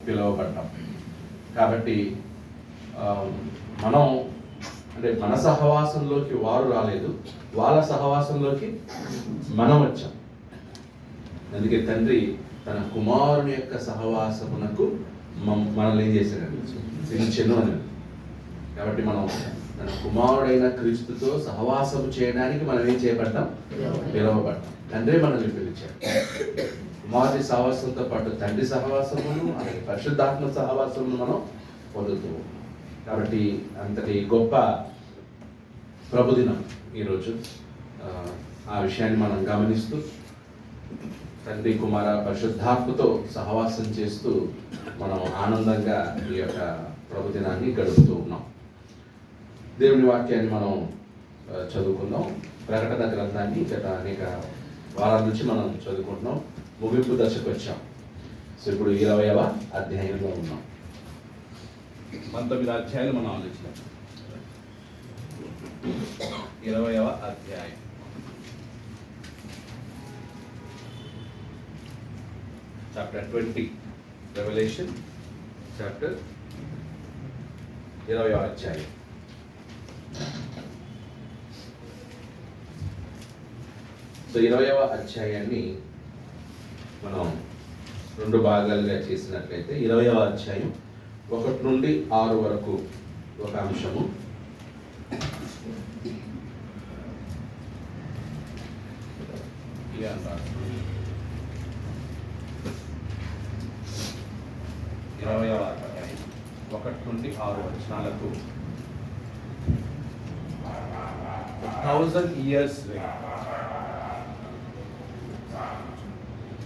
పిలువబడ్డాం. కాబట్టి మనం అంటే మన సహవాసంలోకి వారు రాలేదు, వాళ్ళ సహవాసంలోకి మనం వచ్చాం. అందుకే తండ్రి తన కుమారుని యొక్క సహవాసమునకు మనల్ని ఏం చేశాడు, పిలిచెను అని. కాబట్టి మనం తన కుమారుడైన క్రీస్తుతో సహవాసం చేయడానికి మనం ఏం చేయబడ్డాం, పిలువబడ్డాం. తండ్రి మనల్ని పిలిచాడు. కుమారుడి సహవాసంతో పాటు తండ్రి సహవాసమును అలాగే పరిశుద్ధాత్మ సహవాసమును మనం పొందుతూ. కాబట్టి అంతటి గొప్ప ప్రభుదినం ఈరోజు. ఆ విషయాన్ని మనం గమనిస్తూ తండ్రి కుమార పరిశుద్ధాత్మతో సహవాసం చేస్తూ మనం ఆనందంగా ఈ యొక్క ప్రభుదినాన్ని గడుపుతూ ఉన్నాం. దేవుని వాక్యాన్ని మనం చదువుకుందాం. ప్రకటన గ్రంథాన్ని గత అనేక వారాల నుంచి మనం చదువుకుంటున్నాం. ముగింపు దశకు వచ్చాం. సో ఇప్పుడు 20వ అధ్యాయంలో ఉన్నాం. 19 అధ్యాయాలు మనం ఆలోచించాం. 20వ అధ్యాయం చాప్టర్ 20, రెవల్యూషన్ చాప్టర్ 20వ అధ్యాయం. సో 20వ అధ్యాయాన్ని మనం 2 భాగాలుగా చేసినట్లయితే 20వ అధ్యాయం 1 నుండి 6 వరకు ఒక అంశము, 20వ అధ్యాయం 1 నుండి 6 వచనాలకు 1000 years reign.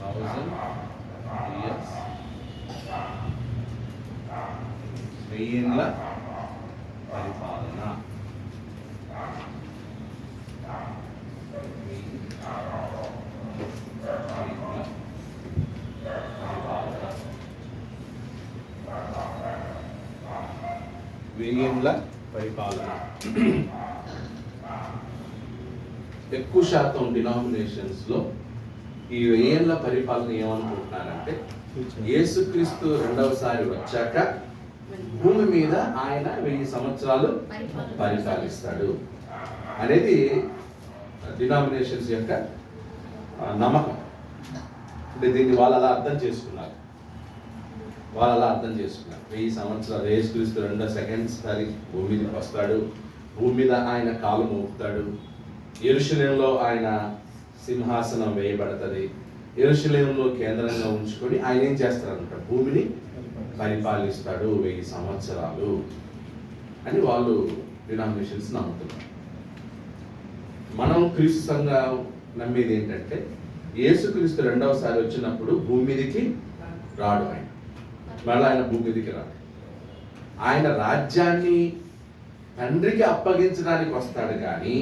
1000 years వెయ్యేండ్ల పరిపాలన. వెయ్యేండ్ల పరిపాలన. ఎక్కువ శాతం డినామినేషన్స్లో ఈ వెయ్యేండ్ల పరిపాలన ఏమనుకుంటున్నారంటే యేసుక్రీస్తు రెండవసారి వచ్చాక భూమి మీద ఆయన 1000 సంవత్సరాలు పరిపాలిస్తాడు అనేది డినామినేషన్స్ యొక్క నమ్మకం. అంటే దీన్ని వాళ్ళు అలా అర్థం చేసుకున్నారు. 1000 సంవత్సరాలు యేసుక్రీస్తు సెకండ్ సారి భూమి మీదకి వస్తాడు. భూమి మీద ఆయన కాలు మోపుతాడు. యెరూషలేములో ఆయన సింహాసనం వేయబడుతుంది. యెరూషలేములో కేంద్రంగా ఉంచుకొని ఆయన ఏం చేస్తారంట, భూమిని పరిపాలిస్తాడు 1000 సంవత్సరాలు అని వాళ్ళు డినామినేషన్స్ నమ్ముతున్నారు. మనం క్రీస్తు సంఘం నమ్మేది ఏంటంటే యేసుక్రీస్తు రెండవసారి వచ్చినప్పుడు భూమి మీదకి రాడు. ఆయన మళ్ళీ ఆయన భూమి మీదకి రాడు. ఆయన రాజ్యాన్ని తండ్రికి అప్పగించడానికి వస్తాడు, కానీ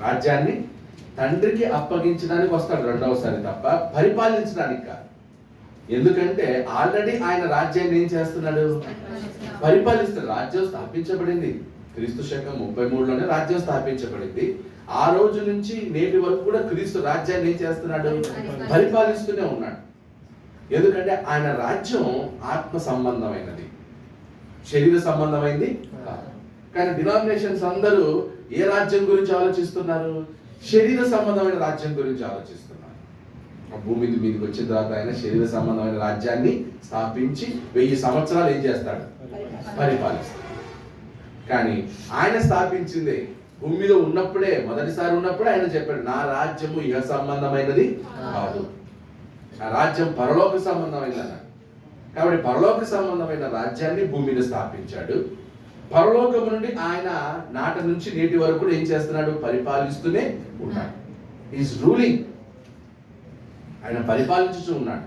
రాజ్యాన్ని తండ్రికి అప్పగించడానికి వస్తాడు రెండవసారి, తప్ప పరిపాలించడానికి కాదు. ఎందుకంటే ఆల్రెడీ ఆయన రాజ్యాన్ని ఏం చేస్తున్నాడు, పరిపాలిస్తాడు. రాజ్యం స్థాపించబడింది క్రీస్తు శకం 33లోనే రాజ్యం స్థాపించబడింది. ఆ రోజు నుంచి నేటి వరకు కూడా క్రీస్తు రాజ్యాన్ని ఏం చేస్తున్నాడు, పరిపాలిస్తూనే ఉన్నాడు. ఎందుకంటే ఆయన రాజ్యం ఆత్మ సంబంధమైనది, శరీర సంబంధమైంది కాదు. కానీ డినామినేషన్స్ అందరూ ఏ రాజ్యం గురించి ఆలోచిస్తున్నారు, శరీర సంబంధమైన రాజ్యం గురించి ఆలోచిస్తున్నారు. భూమి మీదకి వచ్చిన తర్వాత ఆయన శరీర సంబంధమైన రాజ్యాన్ని స్థాపించి 1000 సంవత్సరాలు ఏం చేస్తాడు, పరిపాలిస్తాడు. కానీ ఆయన స్థాపించింది భూమి మీద ఉన్నప్పుడే, మొదటిసారి ఉన్నప్పుడే ఆయన చెప్పాడు, నా రాజ్యము ఇహ సంబంధమైనది కాదు, నా రాజ్యం పరలోక సంబంధమైనది అన్నాడు. కాబట్టి పరలోక సంబంధమైన రాజ్యాన్ని భూమి మీద స్థాపించాడు. పరలోకము నుండి ఆయన నాటి నుంచి నేటి వరకు ఏం చేస్తున్నాడు, పరిపాలిస్తూనే ఉన్నాడు. ఈజ్ రూలింగ్, ఆయన పరిపాలించుతూ ఉన్నాడు.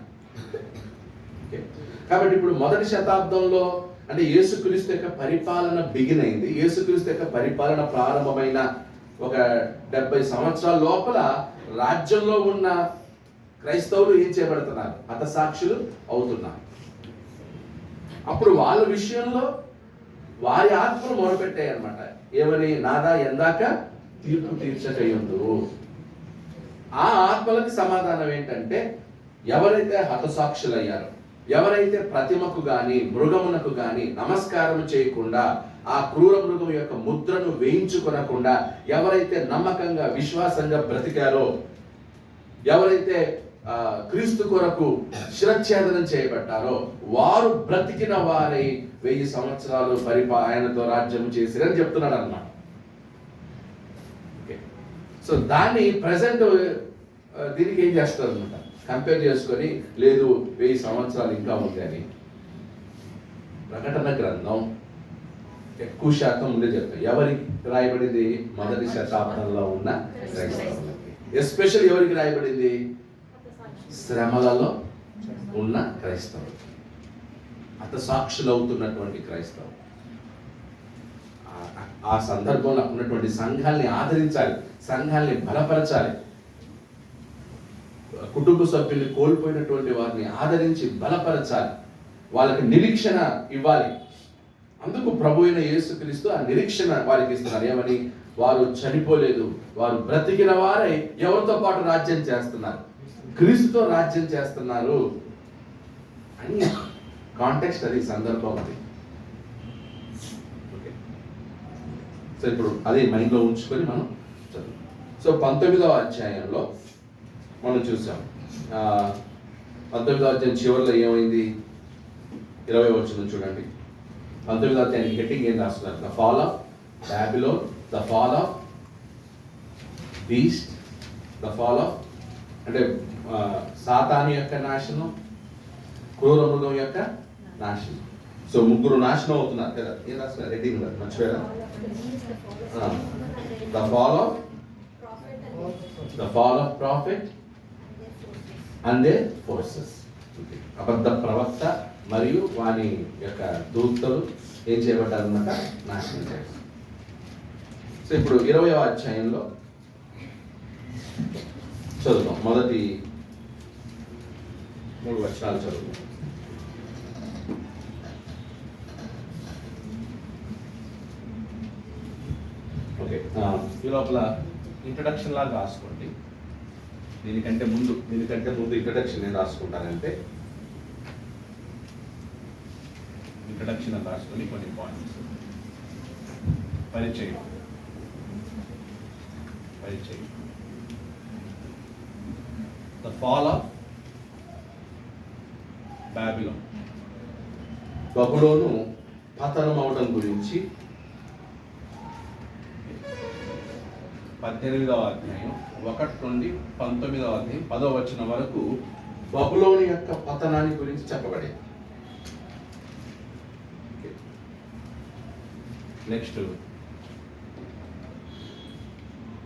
కాబట్టి ఇప్పుడు మొదటి శతాబ్దంలో అంటే యేసుక్రీస్తు యొక్క పరిపాలన బిగిన్ అయింది. యేసుక్రీస్తు యొక్క పరిపాలన ప్రారంభమైన ఒక 70 సంవత్సరాల లోపల రాజ్యంలో ఉన్న క్రైస్తవులు ఏం చేయబడుతున్నారు, హతసాక్షులు అవుతున్నారు. అప్పుడు వాళ్ళ విషయంలో వారి ఆత్మలు మొదలుపెట్టాయి అన్నమాట. ఏమని, నాదా ఎందాక తీర్పు తీర్చకయుందు. ఆ ఆత్మలకి సమాధానం ఏంటంటే ఎవరైతే హతసాక్షులయ్యారో, ఎవరైతే ప్రతిమకు గాని మృగమునకు గాని నమస్కారం చేయకుండా ఆ క్రూర మృగం యొక్క ముద్రను వేయించుకొనకుండా ఎవరైతే నమ్మకంగా విశ్వాసంగా బ్రతికారో, ఎవరైతే క్రీస్తు కొరకు శిరచ్ఛేదనం చేయబడ్డారో వారు బ్రతికిన వారై 1000 సంవత్సరాలు ఆయనతో రాజ్యం చేసిరని చెప్తున్నాడు అన్నమాట. సో దాన్ని ప్రజెంట్ దీనికి ఏం చేస్తారు అనమాట, కంపేర్ చేసుకొని లేదు 1000 సంవత్సరాలు ఇంకా ఉంది అని. ప్రకటన గ్రంథం ఎక్కువ శాతం ముందే చెప్తాం. ఎవరికి రాయబడింది? మొదటి శతాబ్దంలో ఉన్న క్రైస్తవులకి. ఎస్పెషల్ ఎవరికి రాయబడింది? శ్రమలలో ఉన్న క్రైస్తవులు, హతసాక్షులు అవుతున్నటువంటి క్రైస్తవులు. ఆ సందర్భంలో ఉన్నటువంటి సంఘాల్ని ఆదరించాలి, సంఘాల్ని బలపరచాలి. కుటుంబ సభ్యుల్ని కోల్పోయినటువంటి వారిని ఆదరించి బలపరచాలి, వాళ్ళకి నిరీక్షణ ఇవ్వాలి. అందుకు ప్రభు అయిన యేసుక్రీస్తు ఆ నిరీక్షణ వారికి ఇస్తున్నారు. ఏమని? వారు చనిపోలేదు, వారు బ్రతికిన వారై ఎవరితో పాటు రాజ్యం చేస్తున్నారు? క్రీస్తుతో రాజ్యం చేస్తున్నారు అని కాంటెక్స్ట్, అది సందర్భం అది. ఓకే, సో ఇప్పుడు అదే మైండ్లో ఉంచుకొని మనం చదువు. సో 19వ అధ్యాయంలో మనం చూసాం. 19వ అధ్యాయం చివరిలో ఏమైంది? 20వ వచనం చూడండి. 19వ అధ్యాయానికి హెడ్డింగ్ ఏం రాస్తున్నారు? The fall of Babylon, the fall of beast, the fall of అంటే సాతాను యొక్క నాశనం, క్రూర మృగం యొక్క నాశనం. సో ముగ్గురు నాశనం అవుతున్నారు కదా. ఏం రాస్తున్నారు హెడ్డింగ్? మర్చిపోయారా? The fall of prophet and their forces. అబద్ధ ప్రవక్త మరియు వాని యొక్క దూతలు ఏం చేయబడ్డారన్నమాట? నాశనం చేస్తారు. సో ఇప్పుడు 20వ అధ్యాయంలో చదువుతాం. మొదటి 3 వచనాలు చదువుతాం. ఓకే, ఈ లోపల ఇంట్రడక్షన్ లాగా రాసుకోండి. దీనికంటే ముందు ఇంట్రడక్షన్ నేను రాసుకుంటానంటే ఇంట్రడక్షన్ అని రాసుకొని కొన్ని పాయింట్స్. పరిచయం. ద ఫాల్ ఆఫ్ బాబిలోన్, బబులోను పతనం అవడం గురించి 18వ అధ్యాయం 1 నుండి 19వ అధ్యాయం 10వ వచనం వరకు బబులోను యొక్క పతనాన్ని గురించి చెప్పబడింది. నెక్స్ట్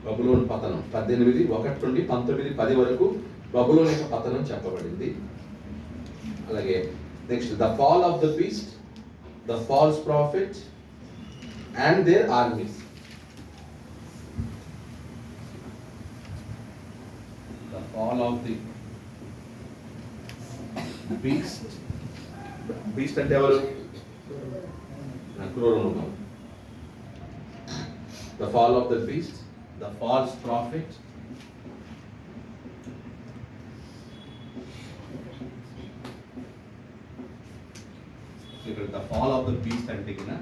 బబులోను పతనం 18 1 నుండి 19 10 వరకు బబులోను యొక్క పతనం చెప్పబడింది. అలాగే next the fall of the beast, the false prophet and their armies. The fall of the beast అంటే ఎవరు? క్రూర మృగం. The fall of the beast, the false prophet, ఇక్కడ the fall of the beast అంటే కింద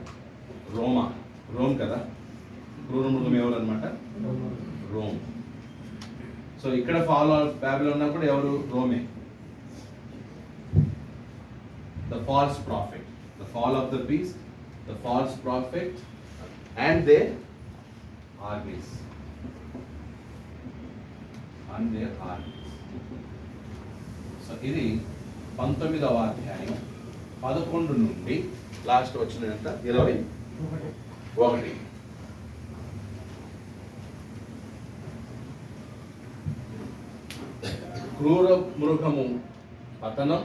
రోమ్ కదా. క్రూర మృగం ఎవరు అనమాట? రోమ్. సో ఇక్కడ ఫాల్ ఆఫ్ బాబిలోన్ ఉన్నప్పుడు ఎవరు? రోమే. The false prophet, the fall of the beast, the false prophet and their armies. So ఇది 19వ అధ్యాయం 11 నుండి లాస్ట్ వచ్చిన 21. క్రూర మృగము పతనం,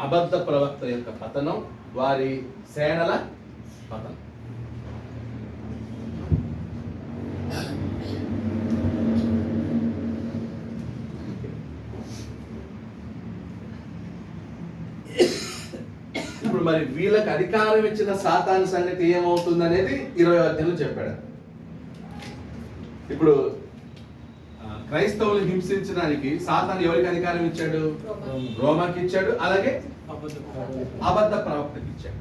అబద్ధ ప్రవక్త యొక్క పతనం, వారి సేనల పతనం. ఇప్పుడు మరి వీళ్ళకి అధికారం ఇచ్చిన సాతాను సంగతి ఏమవుతుంది అనేది 20వ అధ్యాయంలో చెప్పాడు. ఇప్పుడు క్రైస్తవులు హింసించడానికి సాతాను ఎవరికి అధికారం ఇచ్చాడు? రోమాకి ఇచ్చాడు. అలాగే అబద్ధ ప్రవక్తకి ఇచ్చాడు.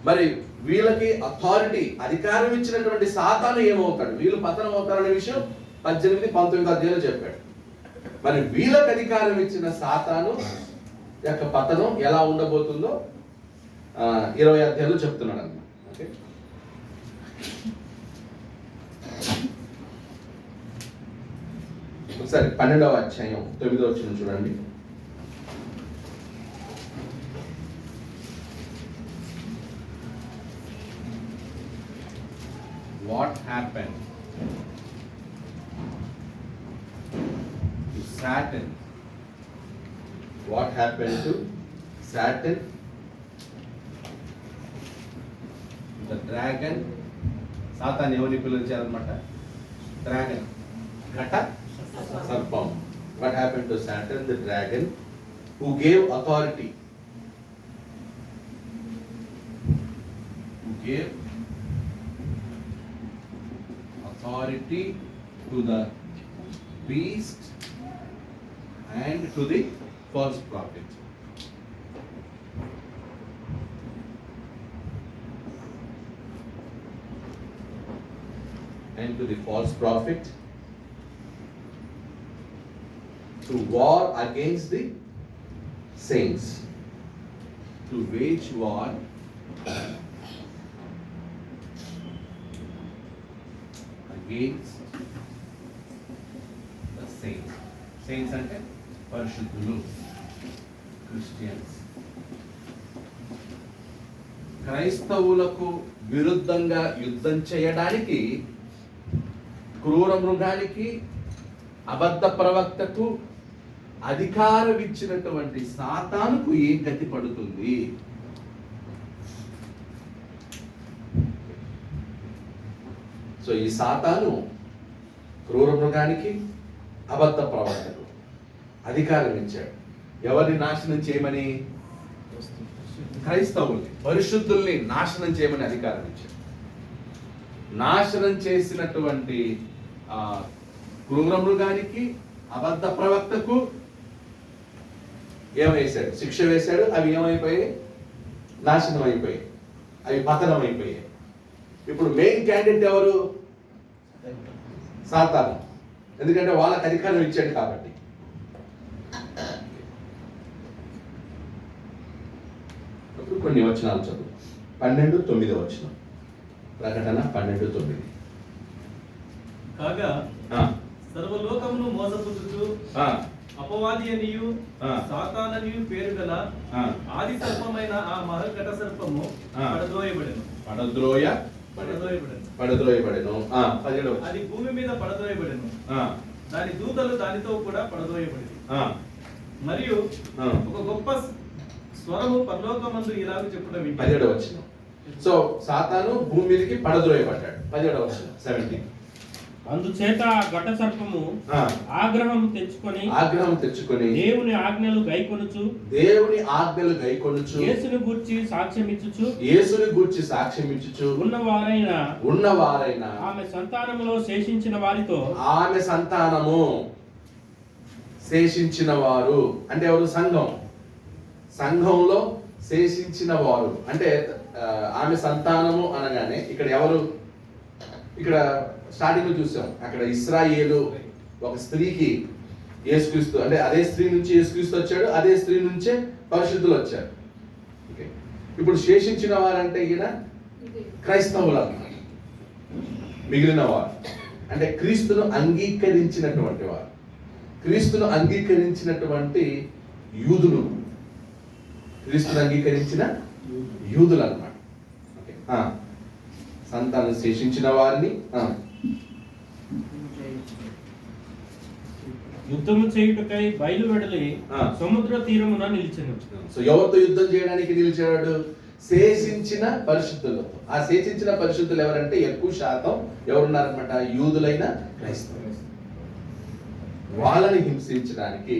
మరి వీళ్ళకి అథారిటీ, అధికారం ఇచ్చినటువంటి సాతాను ఏమవుతాడు, వీళ్ళు పతనం అవుతారనే విషయం 18-19 అధ్యాయంలో చెప్పాడు. మరి వీళ్ళకి అధికారం ఇచ్చిన సాతాను యొక్క పతనం ఎలా ఉండబోతుందో 20 అధ్యాయంలో చెప్తున్నాడు అన్నమాట. ఓకే, ఒకసారి 12వ అధ్యాయం 9వ వచనం చూడండి. What happened to Saturn? What happened to Saturn? The dragon. Satan ఎవరిని పిలిచారనమాట? డ్రాగన్, ఘట సర్పం. What happened to Saturn, the dragon, who gave authority? Who gave authority to the beast and to the false prophet. And to the false prophet to war against the saints, to wage war against the saints. Saints అంటే పరిశుద్ధులు, Christians. క్రైస్తవులకు విరుద్ధంగా యుద్ధం చేయడానికి క్రూర మృగానికి, అబద్ధ ప్రవక్తకు అధికారం ఇచ్చినటువంటి సాతానుకు ఏం గతి పడుతుంది? సో ఈ సాతాను క్రూర మృగానికి, అబద్ధ ప్రవక్తకు అధికారం ఇచ్చాడు. ఎవరిని నాశనం చేయమని? క్రైస్తవుల్ని, పరిశుద్ధుల్ని నాశనం చేయమని అధికారం ఇచ్చాడు. నాశనం చేసినటువంటి క్రూర మృగానికి, అబద్ధ ప్రవక్తకు ఏమేశాడు? శిక్ష వేశాడు. అవి ఏమైపోయాయి? నాశనం అయిపోయాయి, అవి పతనం అయిపోయాయి. ఇప్పుడు మెయిన్ క్యాండిడేట్ ఎవరు? సాతాను. ఎందుకంటే వాళ్ళకి అధికారం ఇచ్చాడు కాబట్టి. కొన్ని వచనాలు చదువు. 12:9 వచనం. ప్రకటన 12:9. కాగా సర్వలోకమును మోసపుచ్చుచు అపవాది అనియు సాతాననియు పేరు గల ఆది సర్పమైన ఆ మహర్ఘట సర్పము పడద్రోయబడెను. అది భూమి మీద పడద్రోయబడెను. దాని దూతలు దానితో కూడా పడద్రోయబడింది. మరియు ఒక గొప్ప స్వరము పరలోకమందు ఇలాగ చెప్పుట వింటి. 17వ వచనం. సో సాతాను భూమి మీదకి పడద్రోయబడ్డాడు. 17వ వచనం 17. అందుచేత ఆ ఘట సర్పము ఆగ్రహం తెచ్చుకొని దేవుని ఆజ్ఞలు గైకొనుచు యేసుని గూర్చి సాక్ష్యం ఇచ్చుచు ఉన్నవారైన ఆమె సంతానములో శేషించిన వారు అంటే ఎవరు? సంఘంలో శేషించిన వారు అంటే ఆమె సంతానము అనగానే ఇక్కడ ఎవరు? ఇక్కడ స్టార్టింగ్ లో చూసాం, అక్కడ ఇశ్రాయేలు ఒక స్త్రీకి యేసుక్రీస్తు, అంటే అదే స్త్రీ నుంచి యేసుక్రీస్తు వచ్చాడు, అదే స్త్రీ నుంచే పరిశుద్ధులు వచ్చారు. ఓకే, ఇప్పుడు శేషించిన వారంటే ఈయన క్రైస్తవులు అన్నమాట. మిగిలిన వారు అంటే క్రీస్తును అంగీకరించినటువంటి వారు, క్రీస్తును అంగీకరించినటువంటి యూదులు, క్రీస్తును అంగీకరించిన యూదులు అన్నమాట. ఓకే, సంతానం శేషించిన వారిని యుద్ధము చేయుటకై బయలువెడలి సముద్ర తీరమున నిలిచెను. సో ఎవరితో యుద్ధం చేయడానికి నిలిచాడు? శేషించిన పరిశుద్ధులతో. ఆ శేషించిన పరిశుద్ధులు ఎవరంటే ఎక్కువ శాతం ఎవరున్నారనమాట? యూదులైన క్రైస్తవులు. వాళ్ళని హింసించడానికి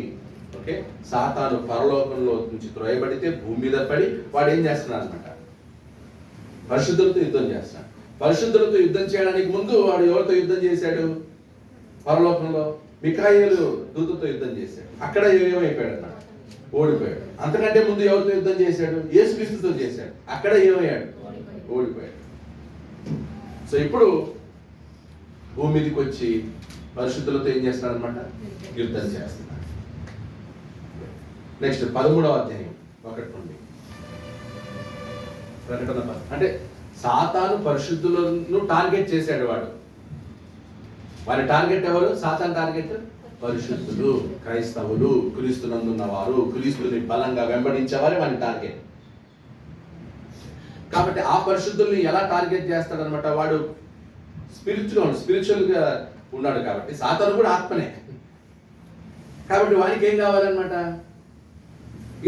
ఓకే సాతాను పరలోకంలో నుంచి త్రోయబడితే భూమి మీద పడి వాడు ఏం చేస్తున్నాడు అనమాట? పరిశుద్ధులతో యుద్ధం చేస్తున్నాడు. పరిశుద్ధులతో యుద్ధం చేయడానికి ముందు వాడు ఎవరితో యుద్ధం చేశాడు? పరలోకంలో మిఖాయేలు దూతతో యుద్ధం చేశాడు. అక్కడ ఏమైపోయాడు అన్నమాట? ఓడిపోయాడు. అంతకంటే ముందు ఎవరితో యుద్ధం చేశాడు? యేసుక్రీస్తుతో చేశాడు. అక్కడ ఏమయ్యాడు? ఓడిపోయాడు. సో ఇప్పుడు భూమి మీదకి వచ్చి పరిశుద్ధులతో ఏం చేస్తున్నాడు అనమాట? యుద్ధం చేస్తున్నాడు. నెక్స్ట్ 13వ అధ్యాయం 1 నుండి. అంటే సాతాను పరిశుద్ధులను టార్గెట్ చేశాడు. వాడి టార్గెట్ ఎవరు? సాతాను టార్గెట్ పరిశుద్ధులు, క్రైస్తవులు, క్రీస్తునందున్న వారు, క్రీస్తుని బలంగా వెంబడించేవారే వాడి టార్గెట్. కాబట్టి ఆ పరిశుద్ధుల్ని ఎలా టార్గెట్ చేస్తాడనమాట? వాడు స్పిరిచువల్ గా ఉన్నాడు కాబట్టి, సాతాను కూడా ఆత్మనే. కాబట్టి వానికి ఏం కావాలన్నమాట?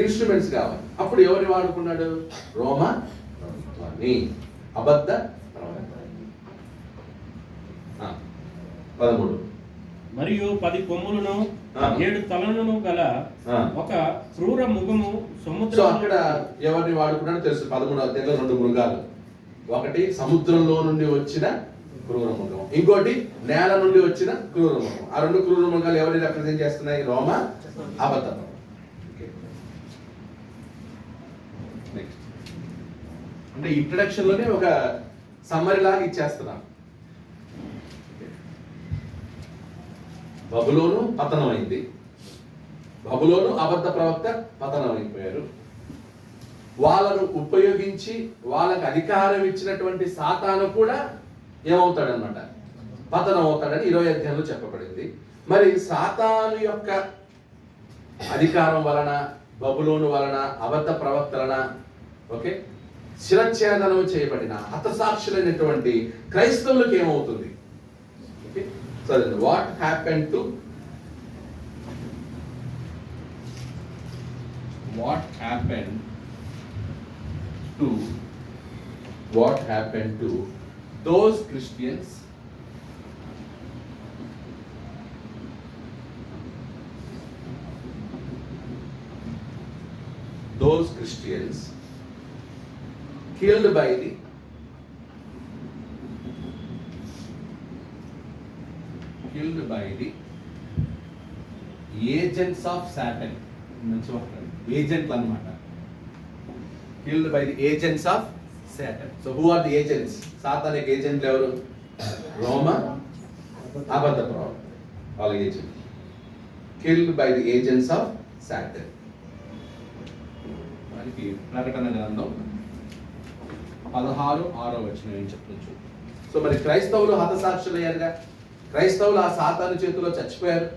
ఇన్స్ట్రుమెంట్స్ కావాలి. అప్పుడు ఎవరిని వాడుకున్నాడు? రోమా ప్రభుత్వాన్ని, అబద్ధ ప్రవక్తని. 13. మరియు 10 కొమ్ములను 7 తలలను గల ఒక క్రూర మృగము సముద్రం. సో అక్కడ ఎవరిని వాడుకున్నాడో తెలుసు. 13వ అధ్యాయంలో 2 మృగాలు. ఒకటి సముద్రంలో నుండి వచ్చిన క్రూర మృగం, ఇంకోటి నేల నుండి వచ్చిన క్రూర మృగం. ఆ 2 క్రూర మృగాలు ఎవరిని రిప్రజెంట్ చేస్తున్నాయి? రోమ, అబద్ధ. నెక్స్ట్ అంటే ఇంట్రడక్షన్ లోనే ఒక సమ్మరీ లాగా ఇచ్చేస్తున్నాం. బబులోను పతనమైంది. బబులోను అబద్ధ ప్రవక్త పతనమైపోయారు. వాళ్ళను ఉపయోగించి వాళ్ళకి అధికారం ఇచ్చినటువంటి సాతాను కూడా ఏమవుతాడనమాట? పతనం అవుతాడని 20వ అధ్యాయంలో చెప్పబడింది. మరి సాతాను యొక్క అధికారం వలన, బబులోను వలన, అబద్ధ ప్రవక్తలన శిరచ్ఛేదనం చేయబడిన హతసాక్షులైనటువంటి క్రైస్తవులకు ఏమవుతుంది? సరే, what happen to those Christians killed by the agents of Satan. ఏజెంట్లు అన్నమాట. Killed by the agents of Satan. So who are the agents? సాతానిక్ ఏజెంట్లు ఎవరు? రోమ, అబద్ధ ప్రవక్త, వాళ్ళ agent. Killed by the agents of Satan. మనకి ప్రకటన గ్రంథం 16:6 ఏం చెప్తుంది? సో మరి క్రైస్తవులు హతసాక్షులయ్యారుగా. క్రైస్తవులు ఆ సాతాను చేతిలో చచ్చిపోయారు.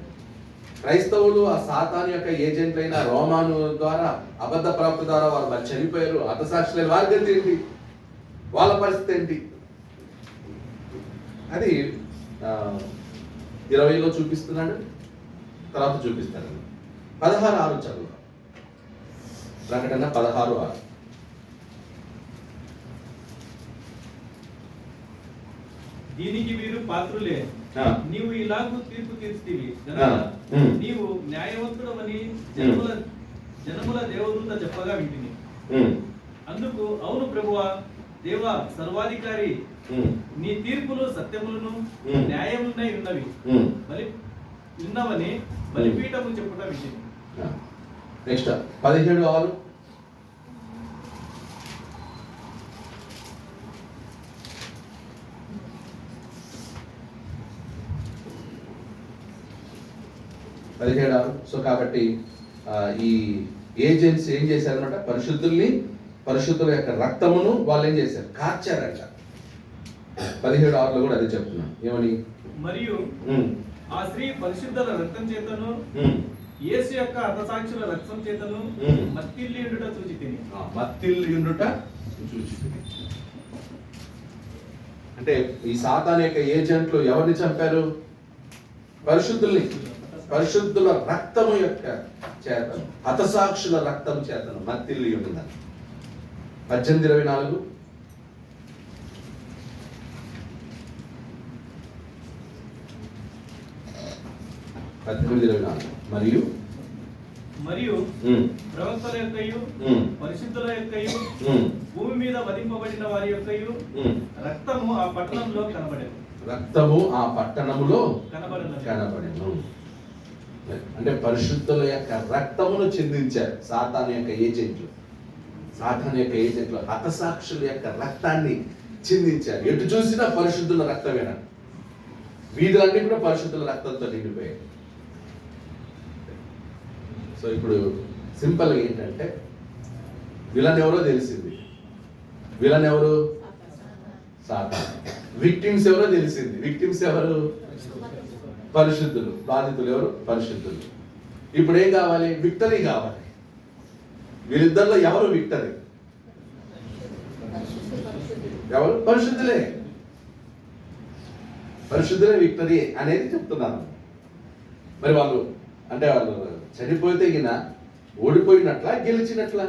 క్రైస్తవులు ఆ సాతాను యొక్క ఏజెంట్లైన రోమాను ద్వారా, అబద్ధ ప్రవక్త ద్వారా వారు మరి చనిపోయారు, హతసాక్షులైన. వారి గతి ఏంటి? వాళ్ళ పరిస్థితి ఏంటి? అది 20లో చూపిస్తున్నాడు, తర్వాత చూపిస్తాడు. 16:6 చదువు. ప్రకటన 16:6. దీనికి వీరు పాత్రులే. నీవు ఇలాగూ తీర్పు తీర్చితివి. నీవు న్యాయవంతుడవని జనముల దేవదూత చెప్పగా వింటిని. అందుకు అవును ప్రభువా, దేవా సర్వాధికారి, నీ తీర్పులు సత్యములను న్యాయములై ఉన్నవి ఉన్నవని బలిపీఠము చెప్పుట వింటిని. నెక్స్ట్ 17:6. సో కాబట్టి ఈ ఏజెంట్స్ ఏం చేశారన్నమాట? పరిశుద్ధుల యొక్క రక్తమును వాళ్ళు ఏం చేశారు? కార్చారంట. 17:6లో కూడా అదే చెప్తున్నా. ఏమని? మరియు ఆ స్త్రీ పరిశుద్ధుల రక్తం చేతను యేసు యొక్క హతసాక్షుల రక్తం చేతను మత్తిల్లియుండుట చూచితిని. అంటే ఈ సాతాను యొక్క ఏజెంట్లు ఎవరిని చంపారు? పరిశుద్ధుల రక్తము యొక్క చేతను, హతసాక్షుల రక్తము చేతను మత్తిల్లియుండుట. 18:24. మరియు ప్రవక్తల యొక్కయు పరిశుద్ధుల యొక్కయు భూమి మీద వధింపబడిన వారి యొక్కయు రక్తము ఆ పట్టణంలో కనబడెను. అంటే పరిశుద్ధుల యొక్క రక్తమును చిందించారు సాతాను యొక్క ఏజెంట్లు. సాతాను యొక్క ఏజెంట్లు హతసాక్షుల యొక్క రక్తాన్ని చిందించారు. ఎటు చూసినా పరిశుద్ధుల రక్తమేనా, వీధులన్నీ కూడా పరిశుద్ధుల రక్తంతో నిండిపోయాయి. సో ఇప్పుడు సింపుల్గా ఏంటంటే విలన్ ఎవరో తెలిసింది. విలన్ ఎవరు? సాతాను. విక్టిమ్స్ ఎవరో తెలిసింది. విక్టిమ్స్ ఎవరు? పరిశుద్ధులు. బాధితులు ఎవరు? పరిశుద్ధులు. ఇప్పుడు ఏం కావాలి? విక్టరీ కావాలి. వీళ్ళిద్దరిలో ఎవరు విక్టరీ? ఎవరు? పరిశుద్ధులే. పరిశుద్ధులే విక్టరీ అనేది చెప్తున్నాను. మరి వాళ్ళు చనిపోతే గిన ఓడిపోయినట్లా గెలిచినట్లా?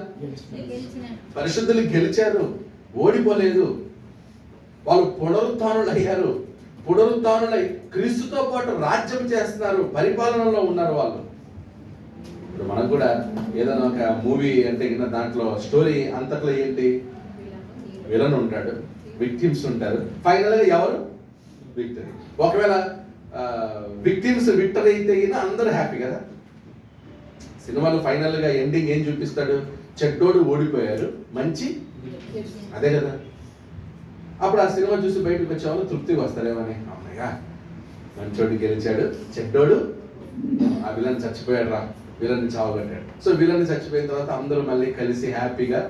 పరిశుద్ధులు గెలిచారు, ఓడిపోలేదు. వాళ్ళు పునరుత్థానులు అయ్యారు. పునరుత్థానులై క్రీస్తుతో పాటు రాజ్యం చేస్తున్నారు, పరిపాలనలో ఉన్నారు వాళ్ళు. ఇప్పుడు మనకు కూడా ఏదైనా ఒక మూవీ అంటే గిన దాంట్లో స్టోరీ అంతట్లో ఏంటి? విలన్ ఉంటాడు, విక్టిమ్స్ ఉంటారు, ఫైనల్గా ఎవరు? విక్టరీ. ఒకవేళ విక్టిమ్స్ విక్టరీ అయితే గిన అందరూ హ్యాపీ కదా. సినిమాలో ఫైనల్గా ఎండింగ్ ఏం చూపిస్తాడు? చెడ్డోడు ఓడిపోయారు, మంచి అదే కదా. అప్పుడు ఆ సినిమా చూసి బయటకు వచ్చేవాళ్ళు తృప్తిగా వస్తారేమని, అమ్మయ్య మంచోడు గెలిచాడు, చెడ్డోడు ఆ విలన్ చచ్చిపోయాడు రా, విలన్ని చావగట్టాడు. సో విలన్ చచ్చిపోయిన తర్వాత అందరూ మళ్ళీ కలిసి హ్యాపీగా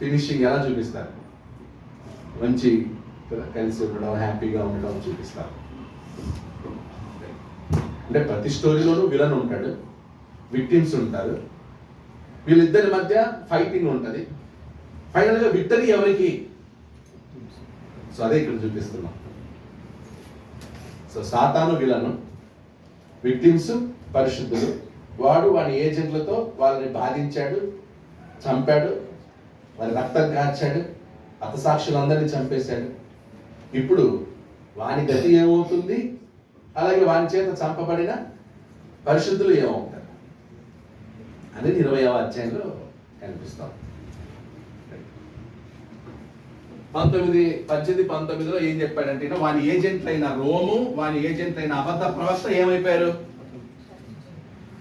ఫినిషింగ్ ఎలా చూపిస్తారు? మంచి కలిసి ఉండడం, హ్యాపీగా ఉండడం చూపిస్తారు. అంటే ప్రతి స్టోరీలోనూ విలన్ ఉంటాడు, విక్టిమ్స్ ఉంటారు, వీళ్ళిద్దరి మధ్య ఫైటింగ్ ఉంటుంది. ఫైనల్గా విక్టరీ ఎవరికి? సో అదే ఇక్కడ చూపిస్తున్నాం. సో సాతాను విలను, విక్టిమ్స్ పరిశుద్ధులు. వాడు వాని ఏజెంట్లతో వాళ్ళని బాధించాడు, చంపాడు, వారి రక్తం కార్చాడు, హతసాక్షులందరినీ చంపేశాడు. ఇప్పుడు వాని గతి ఏమవుతుంది? అలాగే వాని చేత చంపబడిన పరిశుద్ధులు ఏమవుతారు అనేది 20వ అధ్యాయంలో కనిపిస్తాం. 18-19లో ఏం చెప్పాడంటే వాని ఏజెంట్లైన రోము, వాని ఏజెంట్లైన అబద్ధ ప్రవక్త ఏమైపోయారు?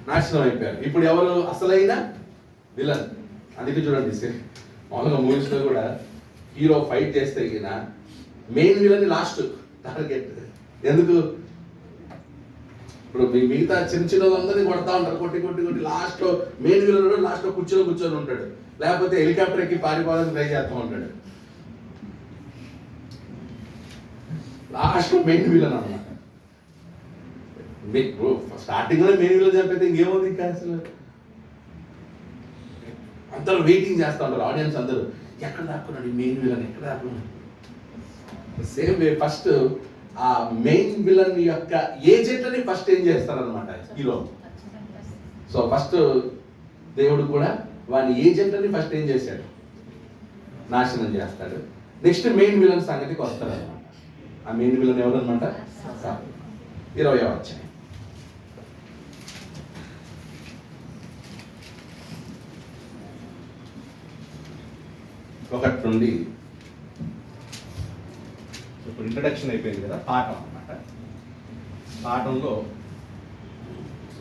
నాశనం అయిపోయారు. ఇప్పుడు ఎవరు అసలైన విలన్? అందుకే చూడండి, మామూలుగా మూవీస్ లో కూడా హీరో ఫైట్ చేస్తే గిన మెయిన్ విలన్ లాస్ట్ టార్గెట్. ఎందుకు? ఇప్పుడు మిగతా చిన్న చిన్న వాళ్ళందరినీ కొడతా ఉంటారు, కొట్టి కొట్టి కొట్టి లాస్ట్ లో మెయిన్ విలన్ లాస్ట్ లో కూర్చొని ఉంటాడు, లేకపోతే హెలికాప్టర్ ఎక్కి పారిపోవాలని ట్రై చేస్తూ ఉంటాడు. లాస్ట్ లో మెయిన్ విలన్ అన్నమాట. స్టార్టింగ్ లో మెయిన్ విలన్ చంపితే ఇంకేముంది ఇంకా అసలు? అందరూ వెయిటింగ్ చేస్తూ ఉంటారు, ఆడియన్స్ అందరూ ఎక్కడ దాక్కున్నాడు మెయిన్ విలన్, ఎక్కడ దాక్కున్నాడు. సేమ్ వే ఫస్ట్ ఆ మెయిన్ విలన్ యొక్క ఏజెంట్ని ఫస్ట్ ఏం చేస్తారనమాట హీరో. సో ఫస్ట్ దేవుడు కూడా వాని ఏజెంట్ని ఫస్ట్ ఏం చేశాడు? నాశనం చేస్తాడు. నెక్స్ట్ మెయిన్ విలన్ సంగతికి వస్తాడు అనమాట. ఆ మెయిన్ విలన్ ఎవరు అనమాట? 20వ అధ్యాయం. ఒకటి నుండి ఇప్పుడు ఇంట్రడక్షన్ అయిపోయింది కదా, పాఠం అన్నమాట. పాఠంలో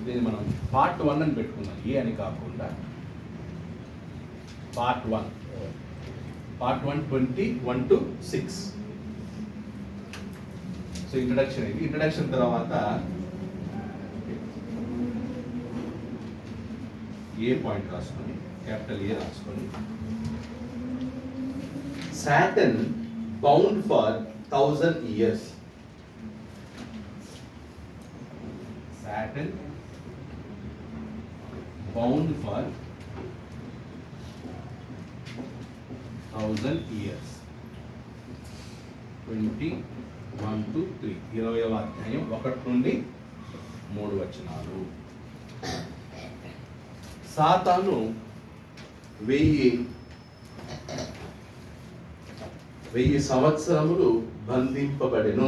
దీన్ని మనం పార్ట్ 1 అని పెట్టుకున్నాం, ఏ అని కాకుండా పార్ట్ 1 21 to 6. సో ఇంట్రడక్షన్ అయింది. ఇంట్రడక్షన్ తర్వాత ఏ పాయింట్ రాసుకొని, క్యాపిటల్ ఏ రాసుకొని, Saturn bound for 1000 years. Saturn bound for 1000 years. 21 to 3. 20వ అధ్యాయం 1 నుండి 3 వచనాలు. సాతాను 1000 సంవత్సరములు బంధింపబడెను.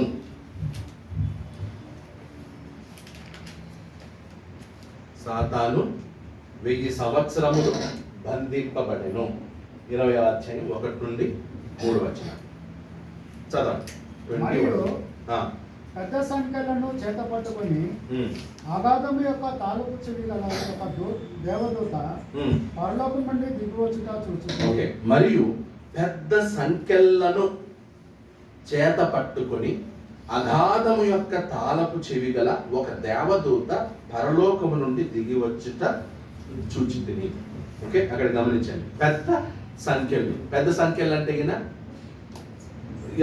సాతాను 1000 సంవత్సరములు బంధింపబడెను. 20వ అధ్యాయం 1 నుండి 3 వచనాలు చదవండి. పెద్ద సంఖ్యలను చేత పట్టుకొని అగాధము యొక్క తాలూకు చెవి గల ఒక దేవదూత పరలోకం నుండి దిగివచ్చుట చూచింది. ఓకే, మరియు పెద్ద సంఖ్యలను చేత పట్టుకొని అగాధము యొక్క తాళపు చెవి గల ఒక దేవదూత పరలోకము నుండి దిగి వచ్చుట చూచింది. ఓకే, అక్కడ గమనించండి. పెద్ద సంఖ్యలు అంటే గిన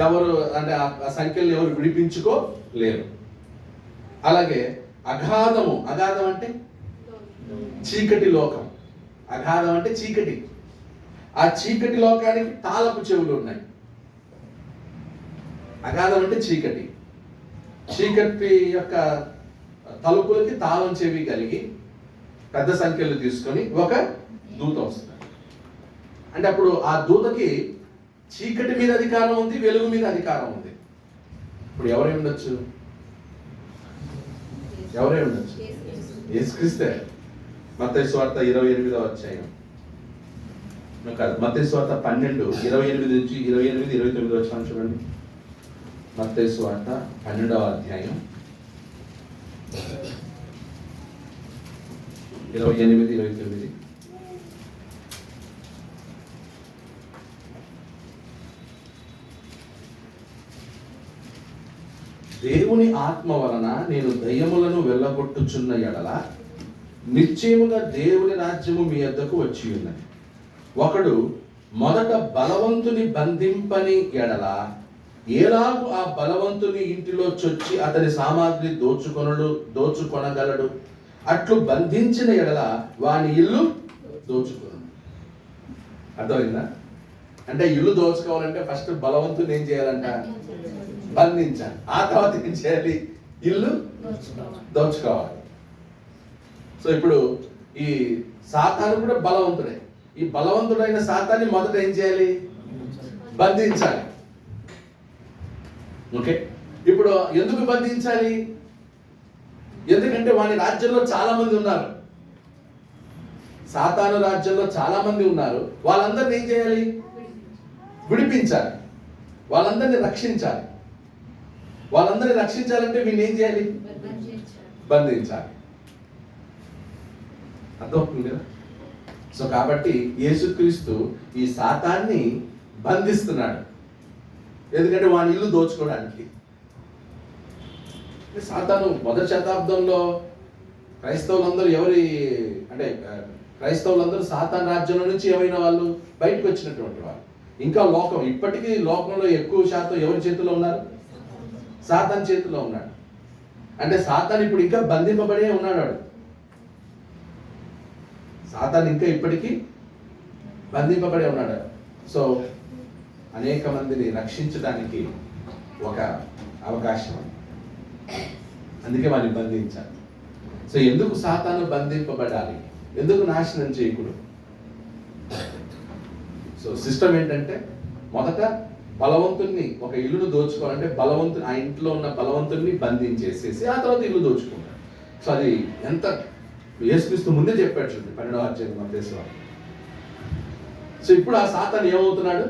ఎవరు అంటే ఆ సంఖ్యలు ఎవరు విడిపించుకోలేరు. అలాగే అగాధం అంటే చీకటి లోకం. అగాధం అంటే చీకటి. ఆ చీకటి లోకానికి తాళపు చెవులు ఉన్నాయి. అగాధం అంటే చీకటి యొక్క తలుపులకి తాళం చెవి కలిగి పెద్ద సంఖ్యలు తీసుకొని ఒక దూత వస్తుంది. అంటే అప్పుడు ఆ దూతకి చీకటి మీద అధికారం ఉంది, వెలుగు మీద అధికారం ఉంది. ఇప్పుడు ఎవరై ఉండొచ్చు? యేసుక్రీస్తే. మత్తయి సువార్త 28వ అధ్యాయం కాదు, మత్తయి సువార్త 12:28 నుంచి 29 వచ్చాను చూడండి. మత్తయి సువార్త 12వ అధ్యాయం 28-29. దేవుని ఆత్మ వలన నేను దయ్యములను వెళ్ళగొట్టుచున్న ఎడల నిశ్చయముగా దేవుని రాజ్యము మీ వద్దకు వచ్చి ఉన్నది. ఒకడు మొదట బలవంతుని బంధింపని ఎడల ఏలాగు ఆ బలవంతుని ఇంటిలో చొచ్చి అతని సామాగ్రి దోచుకొనగలడు. అట్లు బంధించిన ఎడల వాని ఇల్లు దోచుకొను. అర్థమైందా? అంటే ఇల్లు దోచుకోవాలంటే ఫస్ట్ బలవంతుని ఏం చేయాలంట? బంధించాలి. ఆ తర్వాత ఏం చేయాలి? ఇల్లు దోచుకోవాలి. సో ఇప్పుడు ఈ సాతాను కూడా బలవంతుడే. ఈ బలవంతుడైన సాతాన్ని మొదట ఏం చేయాలి? బంధించాలి. ఓకే, ఇప్పుడు ఎందుకు బంధించాలి? ఎందుకంటే వాని రాజ్యంలో చాలా మంది ఉన్నారు. సాతాను రాజ్యంలో చాలా మంది ఉన్నారు. వాళ్ళందరినీ ఏం చేయాలి? విడిపించాలి. వాళ్ళందరినీ రక్షించాలి. వాళ్ళందరినీ రక్షించాలంటే వీళ్ళు ఏం చేయాలి? బంధించాలి. అర్థమవుతుంది కదా? సో కాబట్టి యేసుక్రీస్తు ఈ సాతాన్ని బంధిస్తున్నాడు. ఎందుకంటే వాని ఇల్లు దోచుకోవడానికి. సాతాను మొదటి శతాబ్దంలో క్రైస్తవులందరూ క్రైస్తవులందరూ సాతాను రాజ్యంలో నుంచి ఏమైనా వాళ్ళు బయటకు వచ్చినటువంటి వాళ్ళు. ఇంకా ఇప్పటికీ లోకంలో ఎక్కువ శాతం ఎవరి చేతిలో ఉన్నారు? సాతాను చేతిలో ఉన్నాడు. అంటే సాతాను ఇప్పుడు ఇంకా బంధింపబడే ఉన్నాడు. సాతాను ఇంకా ఇప్పటికీ బంధింపబడే ఉన్నాడు. సో అనేక మందిని రక్షించడానికి ఒక అవకాశం. అందుకే వారిని బంధించాలి. సో ఎందుకు సాతాను బంధింపబడాలి? ఎందుకు నాశనం చేయకూడదు? సో సిస్టమ్ ఏంటంటే మొదట బలవంతుణ్ణి ఒక ఇల్లును దోచుకోవాలంటే ఆ ఇంట్లో ఉన్న బలవంతుణ్ణి బంధించేసేసి ఆ తర్వాత ఇల్లు దోచుకుంటాడు. సో అది ఎంత యేసుక్రీస్తు ముందే చెప్పాడు చూడండి 12వ అధ్యాయం మత్తయి సువార్త. సో ఇప్పుడు ఆ సాతాను ఏమవుతున్నాడు?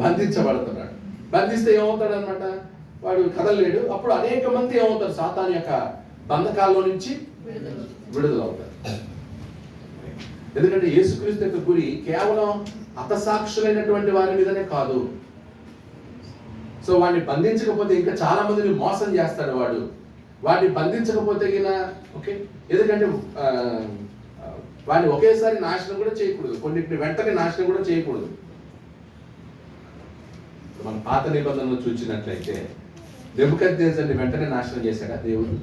బంధించబడుతున్నాడు. బంధిస్తే ఏమవుతాడు అనమాట? వాడు కదలలేడు. అప్పుడు అనేక మంది ఏమవుతారు? సాతాను యొక్క బంధకాల్లో నుంచి విడుదలవుతారు. ఎందుకంటే యేసుక్రీస్తు యొక్క గురి కేవలం హతసాక్షులైనటువంటి వారి మీదనే కాదు. సో వాడిని బంధించకపోతే ఇంకా చాలా మందిని మోసం చేస్తాడు వాడు. వాడిని బంధించకపోతే గిన ఓకే, ఎందుకంటే వాడిని ఒకేసారి నాశనం కూడా చేయకూడదు. కొన్నిటిని వెంటనే నాశనం కూడా చేయకూడదు. మన పాత నిబంధనలు చూసినట్లయితే నెబుకద్నెజరుని వెంటనే నాశనం చేశాడా దేవుడు?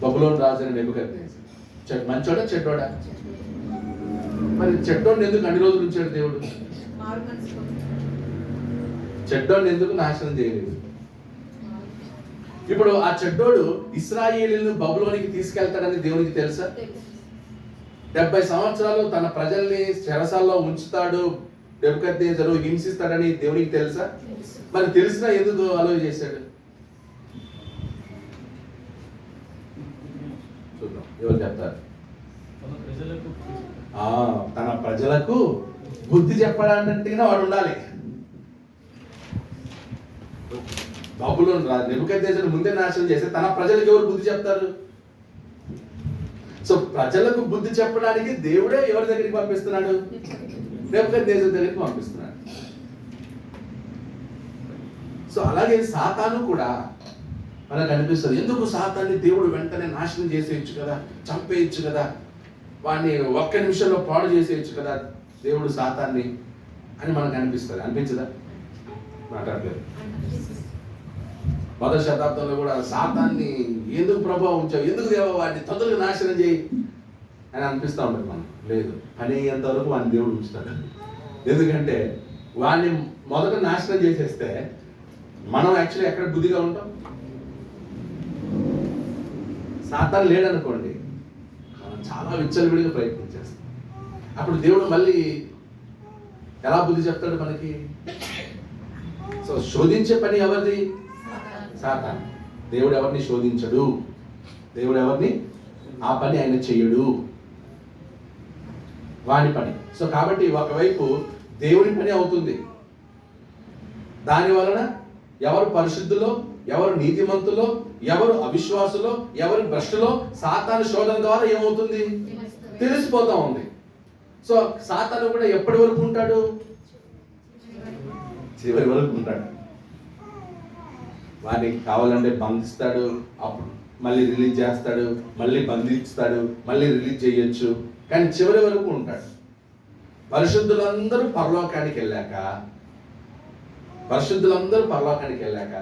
బబులోను రాజు అయిన నెబుకద్నెజరు మంచోడా చెడ్డోడా? మరి చెడ్డోడిని ఎందుకు అన్ని రోజులు ఉంచాడు దేవుడు? చెడ్డోడిని ఎందుకు నాశనం చేయలేదు? ఇప్పుడు ఆ చెడ్డోడు ఇశ్రాయేలీయులను బబులోనికి తీసుకెళ్తాడని దేవునికి తెలుసా? 70 సంవత్సరాలు తన ప్రజల్ని చెరసాల్లో ఉంచుతాడు, నెబుకద్నెజరు హింసిస్తాడని దేవునికి తెలుసా? మరి తెలిసినా ఎందుకు అలౌ చేశాడు? చూద్దాం ఎవరు చెప్తారు. తన ప్రజలకు బుద్ధి చెప్పడానికైనా వాడు ఉండాలి. బబులోను నెబుకద్నెజరు ముందే నాశనం చేస్తే తన ప్రజలకు ఎవరు బుద్ధి చెప్తారు? సో ప్రజలకు బుద్ధి చెప్పడానికి దేవుడే ఎవరి దగ్గరికి పంపిస్తున్నాడు? నెబుకద్నెజరు దగ్గరికి పంపిస్తున్నాడు. సో అలాగే సాతాను కూడా మనకు అనిపిస్తుంది, ఎందుకు సాతాన్ని దేవుడు వెంటనే నాశనం చేసేయచ్చు కదా, చంపేయచ్చు కదా, వాడిని ఒక్క నిమిషంలో పాడు చేసేయచ్చు కదా దేవుడు సాతాన్ని అని మనకు అనిపిస్తుంది. అనిపించదా? మాట్లాడలేదు. మొదటి శతాబ్దంలో కూడా సాతాన్ని ఎందుకు ప్రభావం ఉంచావు, ఎందుకు దేవా వాడిని తొందరగా నాశనం చేయి అని అనిపిస్తూ ఉంటుంది మనం. లేదు, పని అయ్యేంత వరకు వాడిని దేవుడు ఉంచుతాడు. ఎందుకంటే వాడిని మొదట నాశనం చేసేస్తే మనం యాక్చువల్లీ ఎక్కడ బుద్ధిగా ఉంటాం? సాతాను లేడనుకోండి, మనం చాలా విచ్చలవిడిగా ప్రయత్నం చేస్తాం. అప్పుడు దేవుడు మళ్ళీ ఎలా బుద్ధి చెప్తాడు మనకి? సో శోధించే పని ఎవరిది? సాతాను. దేవుడు ఎవరిని శోధించడు, దేవుడు ఎవరిని ఆ పని ఆయన చెయ్యడు, వాడి పని. సో కాబట్టి ఒకవైపు దేవుని పని అవుతుంది, దాని వలన ఎవరు పరిశుద్ధులో, ఎవరు నీతిమంతులో, ఎవరు అవిశ్వాసులో, ఎవరు భ్రష్టులో సాతాను శోధన ద్వారా ఏమవుతుంది? తెలిసిపోతా ఉంది. సో సాతాను కూడా ఎప్పటి వరకు ఉంటాడు? చివరి వరకు ఉంటాడు. వాడికి కావాలంటే బంధిస్తాడు, అప్పుడు మళ్ళీ రిలీజ్ చేస్తాడు, మళ్ళీ బంధిస్తాడు, మళ్ళీ రిలీజ్ చేయొచ్చు, కానీ చివరి వరకు ఉంటాడు. పరిశుద్ధులందరూ పరలోకానికి వెళ్ళాక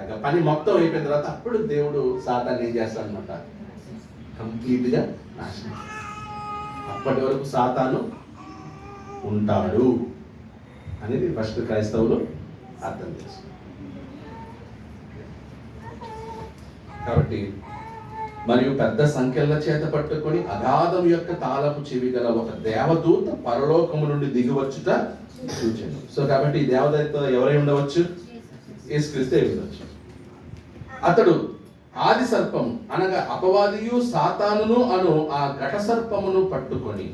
ఇక పని మొత్తం అయిపోయిన తర్వాత అప్పుడు దేవుడు సాతాన్ని ఏం చేస్తాడు అనమాట? కంప్లీట్గా నాశనం. అప్పటి వరకు సాతాను ఉంటాడు అనేది ఫస్ట్ క్రైస్తవులు అర్థం చేస్తారు. కాబట్టి మరియు పెద్ద సంఖ్యల చేత పట్టుకొని అగాధం యొక్క తాళపు చెవి గల ఒక దేవదూత పరలోకము నుండి దిగివచ్చుట సూచన. సో కాబట్టి ఈ దేవదూత ఎవరై ఉండవచ్చు? యేసుక్రీస్తు అయి ఉండవచ్చు. అతడు ఆది సర్పము అనగా అపవాదియు సాతానును అను ఆ ఘట సర్పమును పట్టుకొని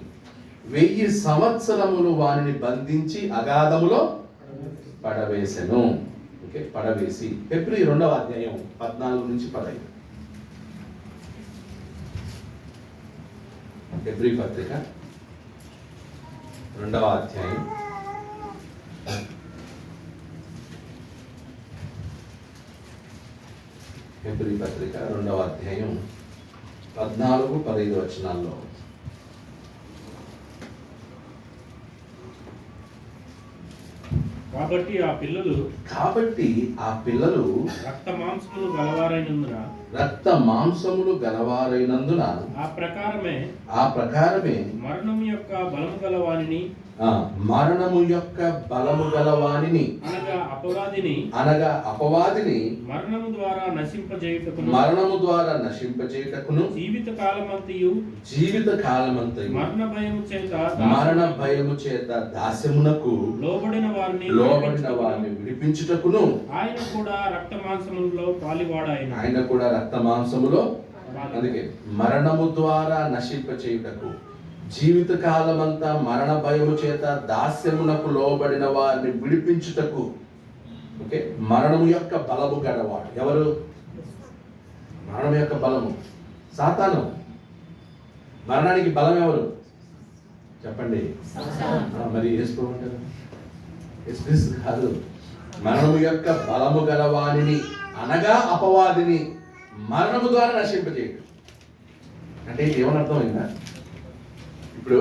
1000 సంవత్సరములు వానిని బంధించి అగాధములో పడవేసెను. ఓకే, పడవేసి. ఫిబ్రవరి 2వ అధ్యాయం 14 నుంచి 15. ఫిబ్రవరి పత్రిక 2వ అధ్యాయం 14-15 వచనాల్లో కాబట్టి ఆ పిల్లలు రక్త మాంసములు గలవారైనందున ఆ ప్రకారమే మరణము యొక్క బలము గలవానిని అనగా అపవాదిని మరణము ద్వారా నశింపజేయుటకును జీవిత కాలమంతయు మరణ భయము చేత దాస్యమునకు లోబడిన వారిని విడిపించుటకును ఆయన కూడా రక్త మాంసములో అందుకే మరణము ద్వారా నశింపచేయుటకు జీవిత కాలమంతా మరణ భయము చేత దాస్యమునకు లోబడిన వారిని విడిపించుటకు. ఓకే, మరణము యొక్క బలము గలవాడు ఎవరు? మరణం యొక్క బలము సాతాను. మరణానికి బలం ఎవరు చెప్పండి? మరి యేసుప్రభు కాదు. మరణము యొక్క బలము గలవానిని అనగా అపవాదిని మరణము ద్వారా నశింపజేయడం అంటే ఏమని అర్థమైందా? ఇప్పుడు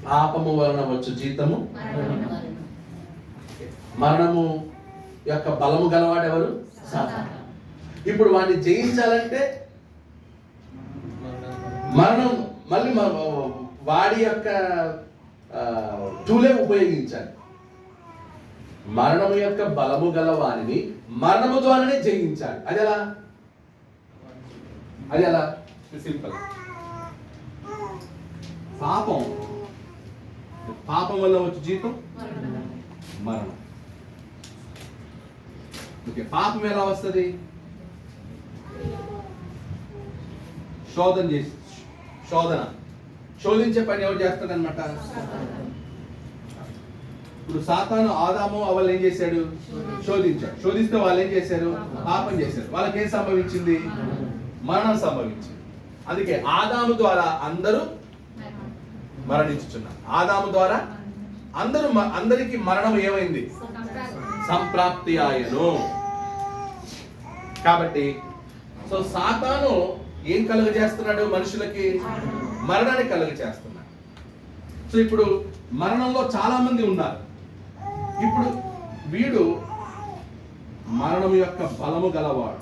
పాపము వలన వచ్చు జీతము మరణము యొక్క బలము గలవాడు ఎవరు? సాతాను. ఇప్పుడు వాడిని జయించాలంటే మరణం మళ్ళీ వాడి యొక్క టూలే ఉపయోగించాలి. మరణము యొక్క బలము గల వారిని మరణము ద్వారానే జయించాలి. అది ఎలా? సింపుల్. పాపం వల్ల వచ్చే జీతం మరణం. ఓకే, పాపం ఎలా వస్తుంది? శోధించే పని ఎవరు చేస్తాడనమాట? ఇప్పుడు సాతాను ఆదాము అవ్వలు ఏం చేశాడు? శోధించాడు. శోధిస్తే వాళ్ళు ఏం చేశారు? పాపం చేశారు. వాళ్ళకి ఏం సంభవించింది? మరణం సంభవించింది. అందుకే ఆదాము ద్వారా అందరూ మరణించుచున్నారు. ఆదాము ద్వారా అందరికి మరణం ఏమైంది? సంప్రాప్తి ఆయను. కాబట్టి సో సాతాను ఏం కలుగజేస్తున్నాడు? మనుషులకి మరణాన్ని కలుగజేస్తున్నాడు. సో ఇప్పుడు మరణంలో చాలా మంది ఉన్నారు. ఇప్పుడు వీడు మరణం యొక్క బలము గలవాడు.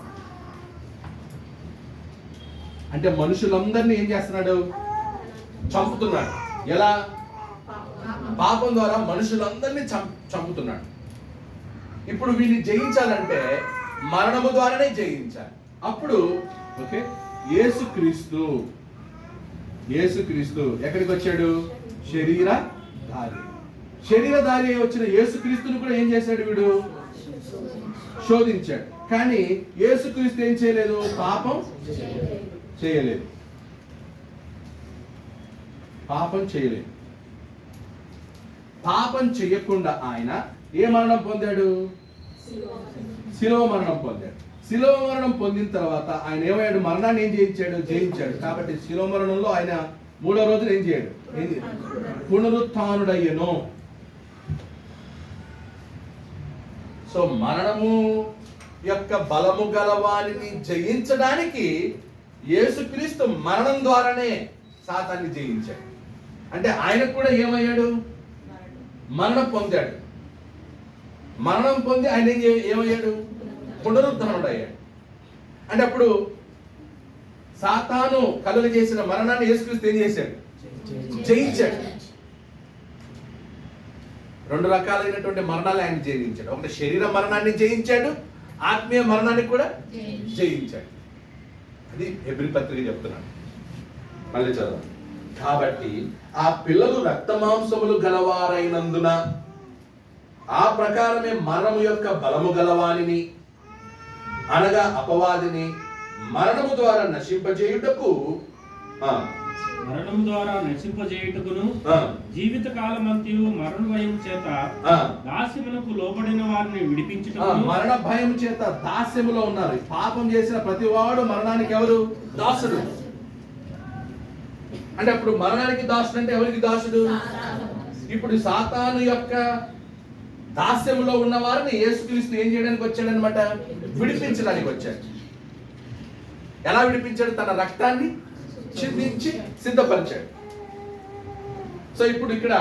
అంటే మనుషులందరినీ ఏం చేస్తున్నాడు? చంపుతున్నాడు. ఎలా? పాపం ద్వారా మనుషులందరినీ చంపుతున్నాడు. ఇప్పుడు వీడిని జయించాలంటే మరణము ద్వారానే జయించాలి. అప్పుడు ఓకే, యేసుక్రీస్తు ఎక్కడికి వచ్చాడు? శరీరధారి వచ్చిన యేసుక్రీస్తుని కూడా ఏం చేశాడు? వీడు శోధించాడు. కానీ యేసుక్రీస్తు ఏం చేయలేదు? పాపం చేయలేదు. పాపం చేయకుండా ఆయన ఏ మరణం పొందాడు? శిలువ మరణం పొందాడు. శిలువ మరణం పొందిన తర్వాత ఆయన ఏమయ్యాడు? మరణాన్ని ఏం జయించాడు. కాబట్టి శిలువ మరణంలో ఆయన 3వ రోజున ఏం చేయడు? పునరుత్థానుడయ్యను. సో మరణము యొక్క బలము గలవానిని జయించడానికి యేసుక్రీస్తు మరణం ద్వారానే సాతాన్ని జయించాడు. అంటే ఆయనకు కూడా ఏమయ్యాడు? మరణం పొందాడు. మరణం పొంది ఆయన ఏమయ్యాడు? పునరుద్ధరణుడు అయ్యాడు. అంటే అప్పుడు సాతాను కలుగజేసిన మరణాన్ని యేసుక్రీస్తు ఏం చేశాడు? జయించాడు. 2 రకాలైనటువంటి మరణాలు ఆయన జయించాడు. ఒకటి శరీర మరణాన్ని జయించాడు, ఆత్మీయ మరణాన్ని కూడా జయించాడు. అది హెబ్రీ పత్రిక చెప్తున్నాడు. మళ్ళీ చదవ. కాబట్టి ఆ పిల్లలు రక్త మాంసములు గలవారైనందున ఆ ప్రకారమే మరణము యొక్క బలము గలవానిని అనగా అపవాదిని మరణము ద్వారా నశింపజేయుటకు జీవిత కాలమంతయు మరణ భయం చేత దాస్యమునకు లోబడిన వారిని విడిపించుటకు. మరణ భయం చేత దాస్యములో ఉన్నారు. పాపం చేసిన ప్రతివాడు మరణానికి ఎవరు? దాసుడు. అంటే అప్పుడు మరణానికి దాసుడు అంటే ఎవరికి దాసుడు? ఇప్పుడు సాతాను యొక్క దాస్యములో ఉన్న వారిని యేసుక్రీస్తు ఏం చేయడానికి వచ్చాడనమాట? విడిపించడానికి వచ్చాడు. ఎలా విడిపించాడు? తన రక్తాన్ని చిందించి సిద్ధపరిచాడు. సో ఇప్పుడు ఇక్కడ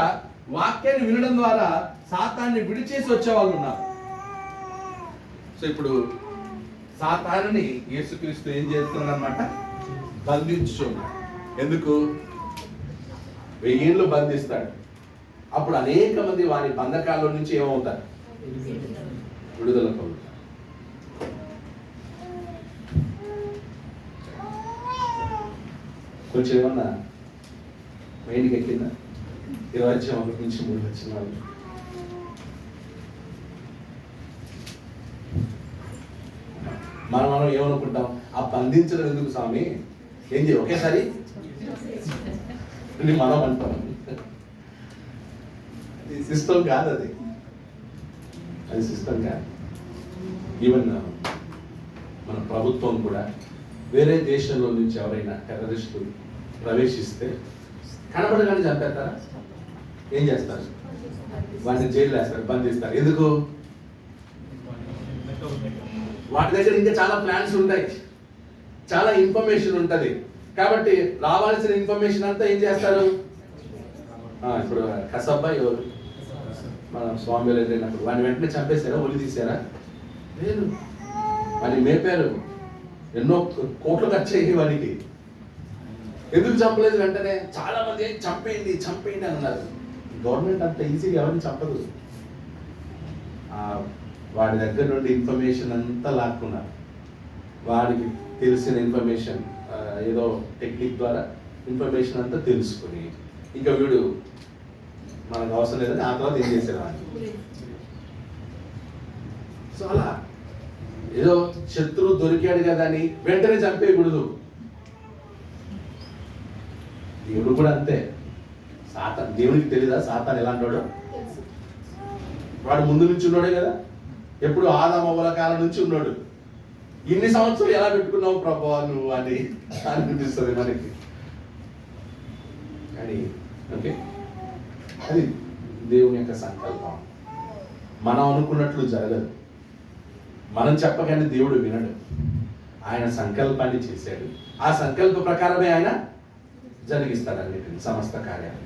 వాక్యాన్ని వినడం ద్వారా సాతాన్ని విడిచేసి వచ్చే వాళ్ళు ఉన్నారు. సో ఇప్పుడు సాతానుని యేసుక్రీస్తు ఏం చేస్తున్నాడు అనమాట? బంధించున్నాడు. ఎందుకు? 1000 ఏళ్ళు బంధిస్తాడు. అప్పుడు అనేక మంది వారి బంధకాల నుంచి ఏమవుతారు? విడుదల పొందుతారు. కొంచెం ఏమన్నా మైండ్కి ఎక్కిందా? 21 నుంచి 3 వచనాలు. మనం ఏమనుకుంటాం? ఆ బంధించడం ఎందుకు స్వామి? ఏం చేయ ఒకేసారి మనం అంటాం. సిస్టమ్ కాదు అది సిస్టమ్ కాదు. ఈవెన్ మన ప్రభుత్వం కూడా వేరే దేశంలో నుంచి ఎవరైనా టెర్రరిస్టులు ప్రవేశిస్తే కనపడగానే చంపేస్తారా? ఏం చేస్తారు? వాటిని జైలు వేస్తారు, బంధిస్తారు. ఎందుకు? వాటి దగ్గర ఇంకా చాలా ప్లాన్స్ ఉంటాయి, చాలా ఇన్ఫర్మేషన్ ఉంటుంది. కాబట్టి రావాల్సిన ఇన్ఫర్మేషన్ అంతా ఏం చేస్తారు? ఇప్పుడు కసబ్బా ఎవరు? మన స్వామి వెళ్ళినప్పుడు వాడిని వెంటనే చంపేశారా? ఒలి తీసారా? లేదు. వాడిని మేపారు. ఎన్నో కోట్లు ఖర్చు అయ్యి వాడికి. ఎందుకు చంపలేదు వెంటనే? చాలా మంది చంపేయండి అన్నారు. గవర్నమెంట్ అంత ఈజీగా ఎవరిని చంపదు. వాడి దగ్గర నుండి ఇన్ఫర్మేషన్ అంతా లాక్కున్నారు. వాడికి తెలిసిన ఇన్ఫర్మేషన్ ఏదో టెక్నిక్ ద్వారా ఇన్ఫర్మేషన్ అంతా తెలుసుకుని ఇంకా వీడు మనకు అవసరం లేదని ఆ తర్వాత ఏం చేశారు? సో అలా ఏదో శత్రువు దొరికాడు కదా అని వెంటనే చంపేయకూడదు. దేవుడు కూడా అంతే. దేవునికి తెలీదా సాతాను ఎలాంటి వాడు? వాడు ముందు నుంచి ఉన్నాడే కదా, ఎప్పుడు ఆదామవ్వల కాలం నుంచి ఉన్నాడు. ఇన్ని సంవత్సరాలు ఎలా పెట్టుకున్నావు ప్రభా నువ్వు అని అనిపిస్తుంది మనకి. కానీ ఓకే, అది దేవుని యొక్క సంకల్పం. మనం అనుకున్నట్లు జరగదు, మనం చెప్పగానే దేవుడు వినడు. ఆయన సంకల్పాన్ని చేశాడు, ఆ సంకల్ప ప్రకారమే ఆయన జరిగిస్తాడు అన్నిటిని, సమస్త కార్యాలు.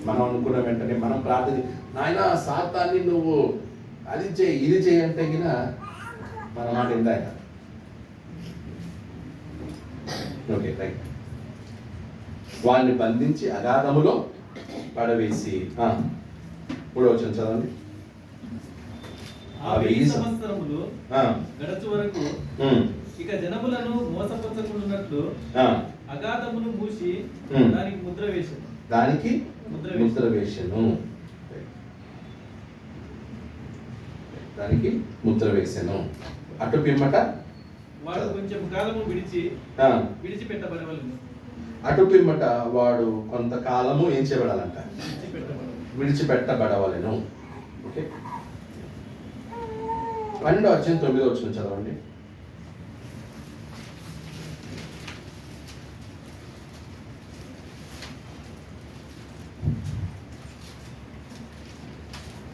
మనం అనుకున్న వెంటనే మనం ప్రార్థన, నాయన సాతాన్ని నువ్వు అది చేయి ఇది చేయి అంటే గిన మన మాట ఎంత ఆయన. Okay right. వాడిని బంధించి అగాధములో పడవేసి, 3వ వచనం చదవండి. ఆ 1000 సంవత్సరములు గడచు వరకు ఇక జనములను మోసపరచకుండానట్లు అగాధమును మూసి దానికి ముద్ర వేసెను. దానికి ముద్ర వేసెను. దానికి ముద్ర వేసెను. అటు పిమ్మట వాడు కొంచెం కాలము విడిచిపెట్టబడవలెను. అటు పిమ్మట వాడు కొంతకాలము ఏం చేయబడాలంట? విడిచిపెట్టబడవలెను. ఓకే, 12వ అధ్యాయం 9వ వచనం చదవండి.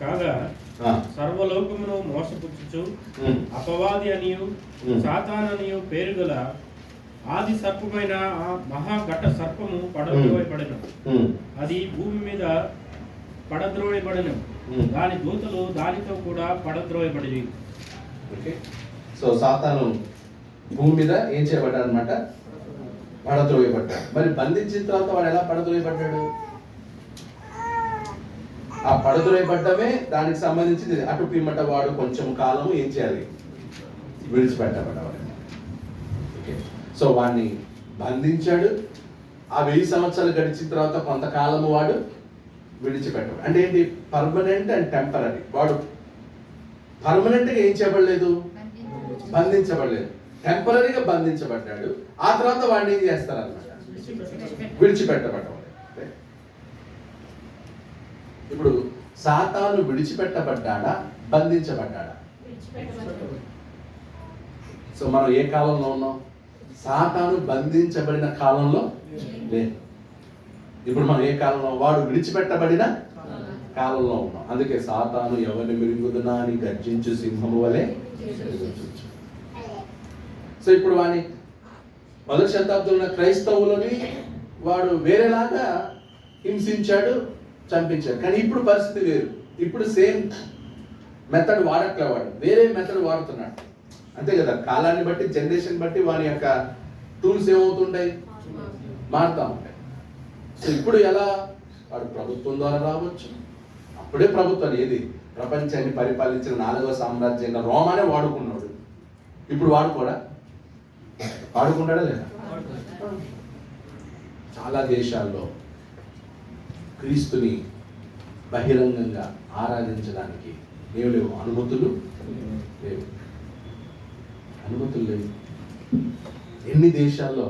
కాగా సర్వలోకమును మోసపుచ్చుచు అపవాది అనియు సాతాననియు పేరు గల ఆది సర్పమైన ఆ మహాఘట సర్పము పడద్రోయబడెను. అది భూమి మీద పడద్రోయబడెను. దాని దూతలు దానితో కూడా పడద్రోయబడి. ఓకే, సో సాతాను భూమి మీద ఏం చేయబడ్డాడు అనమాట? పడద్రోయబడ్డాడు. మరి బంధించిన తర్వాత వాడు ఎలా పడద్రోయబడ్డాడు? ఆ పడద్రోయబడ్డమే దానికి సంబంధించింది. అటు పిమ్మట వాడు కొంచెం కాలము ఏం చేయాలి? విడిచిపెట్టబడ్డాడు. ఓకే, సో వాడిని బంధించాడు. ఆ 1000 సంవత్సరాలు గడిచిన తర్వాత కొంతకాలము వాడు విడిచిపెట్టాడు. అంటే ఏంటి? Permanent and temporary. వాడు పర్మనెంట్గా ఏం చేయబడలేదు, బంధించబడలేదు, టెంపరీగా బంధించబడ్డాడు. ఆ తర్వాత వాడిని ఏం చేస్తారన్నమాట? విడిచిపెట్టబడ్డాడు. ఇప్పుడు సాతాను విడిచిపెట్టబడ్డాడా, బంధించబడ్డాడా? సో మనం ఏ కాలంలో ఉన్నాం? సాతాను బంధించబడిన కాలంలో లేదు. ఇప్పుడు మనం ఏ కాలంలో? వాడు విడిచిపెట్టబడిన కాలంలో ఉన్నాం. అందుకే సాతాను ఎవరిని మిరుగుదునా అని గర్జించు సింహము వలె. సో ఇప్పుడు వాని మొదటి శతాబ్దంలో ఉన్న క్రైస్తవులని వాడు వేరేలాగా హింసించాడు, చంపించాడు. కానీ ఇప్పుడు పరిస్థితి వేరు. ఇప్పుడు సేమ్ మెథడ్ వాడట్లే, వాడు వేరే మెథడ్ వాడుతున్నాడు. అంతే కదా, కాలాన్ని బట్టి జనరేషన్ బట్టి వాని యొక్క టూల్స్ ఏమవుతుంటాయి, మారుతూ ఉంటాయి. సో ఇప్పుడు ఎలా? వాడు ప్రభుత్వం ద్వారా రావచ్చు. అప్పుడే ప్రభుత్వం ఏది? ప్రపంచాన్ని పరిపాలించిన 4వ సామ్రాజ్యంగా రోమానే వాడుకున్నాడు. ఇప్పుడు వాడుకుంటాడా లేదా? చాలా దేశాల్లో క్రీస్తుని బహిరంగంగా ఆరాధించడానికి లేవు అనుమతులు లేవు. ఎన్ని దేశాల్లో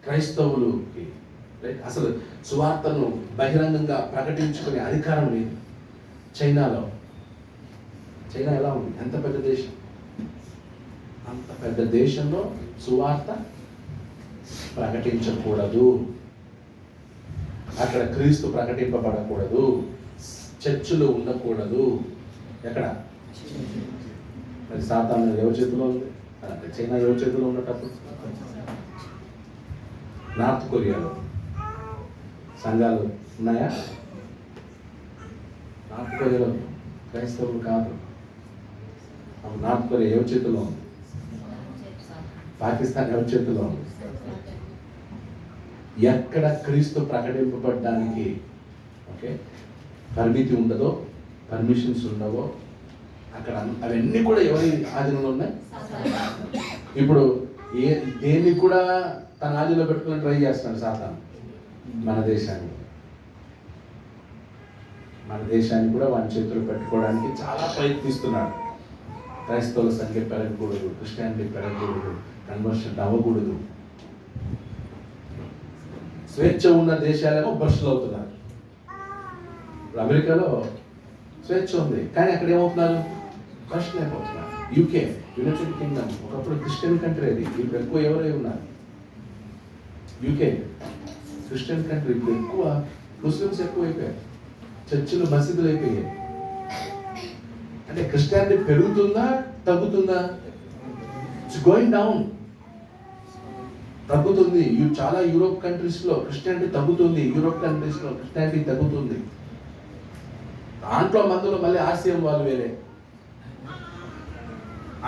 క్రైస్తవులకి అసలు సువార్తను బహిరంగంగా ప్రకటించుకునే అధికారం లేదు. చైనా ఎలా ఉంది? ఎంత పెద్ద దేశం, అంత పెద్ద దేశంలో సువార్త ప్రకటించకూడదు. అక్కడ క్రీస్తు ప్రకటింపబడకూడదు, చర్చిలో ఉండకూడదు. ఎక్కడ? మరి సాతాను ఎవరి చేతిలో ఉంది? అంటే చైనా ఎవరి చేతిలో ఉన్నటప్పుడు? నార్త్ కొరియాలో సంఘాలు ఉన్నాయా? నార్త్ కొరియాలో క్రైస్తవులు కాదు. నార్త్ కొరియా ఎవరి చేతిలో ఉంది? పాకిస్తాన్ ఎవరి చేతిలో ఉంది? ఎక్కడ క్రీస్తు ప్రకటింపబడడానికి ఓకే పరిమితి ఉండదో, పర్మిషన్స్ ఉండవో అక్కడ అవన్నీ కూడా ఎవరి ఆధీనంలో ఉన్నాయి? ఇప్పుడు దేన్ని కూడా తన ఆధీనంలో పెట్టుకుని ట్రై చేస్తున్నాడు సాతాను. మన దేశాన్ని కూడా వాని చేతులు పెట్టుకోవడానికి చాలా ప్రయత్నిస్తున్నాడు. క్రైస్తవుల సంఖ్య పెరగకూడదు, క్రిస్టియానిటీ పెరగకూడదు, కన్వర్షన్ అవ్వకూడదు. స్వేచ్ఛ ఉన్న దేశాలేమో భ్రష్టులు అవుతున్నారు. అమెరికాలో స్వేచ్ఛ ఉంది. కానీ అక్కడ ఏమవుతున్నారు? క్వశ్చన్ అయిపోతున్నారు. యూకే, యునైటెడ్ కింగ్డమ్, ఒకప్పుడు క్రిస్టియన్ కంట్రీ అది, ఇప్పుడు ఎక్కువ ఎవరై ఉన్నారు? యూకే క్రిస్టియన్ కంట్రీ, ఇప్పుడు ఎక్కువ ముస్లిమ్స్ ఎక్కువైపోయారు, చర్చిలు మసీదులు అయిపోయాయి. అంటే క్రిస్టియానిటీ పెరుగుతుందా తగ్గుతుందా? ఇట్స్ గోయింగ్ డౌన్, తగ్గుతుంది. చాలా యూరోప్ కంట్రీస్లో క్రిస్టియానిటీ తగ్గుతుంది, యూరోప్ కంట్రీస్లో క్రిస్టియానిటీ తగ్గుతుంది. దాంట్లో మందులో మళ్ళీ ఆర్సీఎం వాళ్ళు వేరే.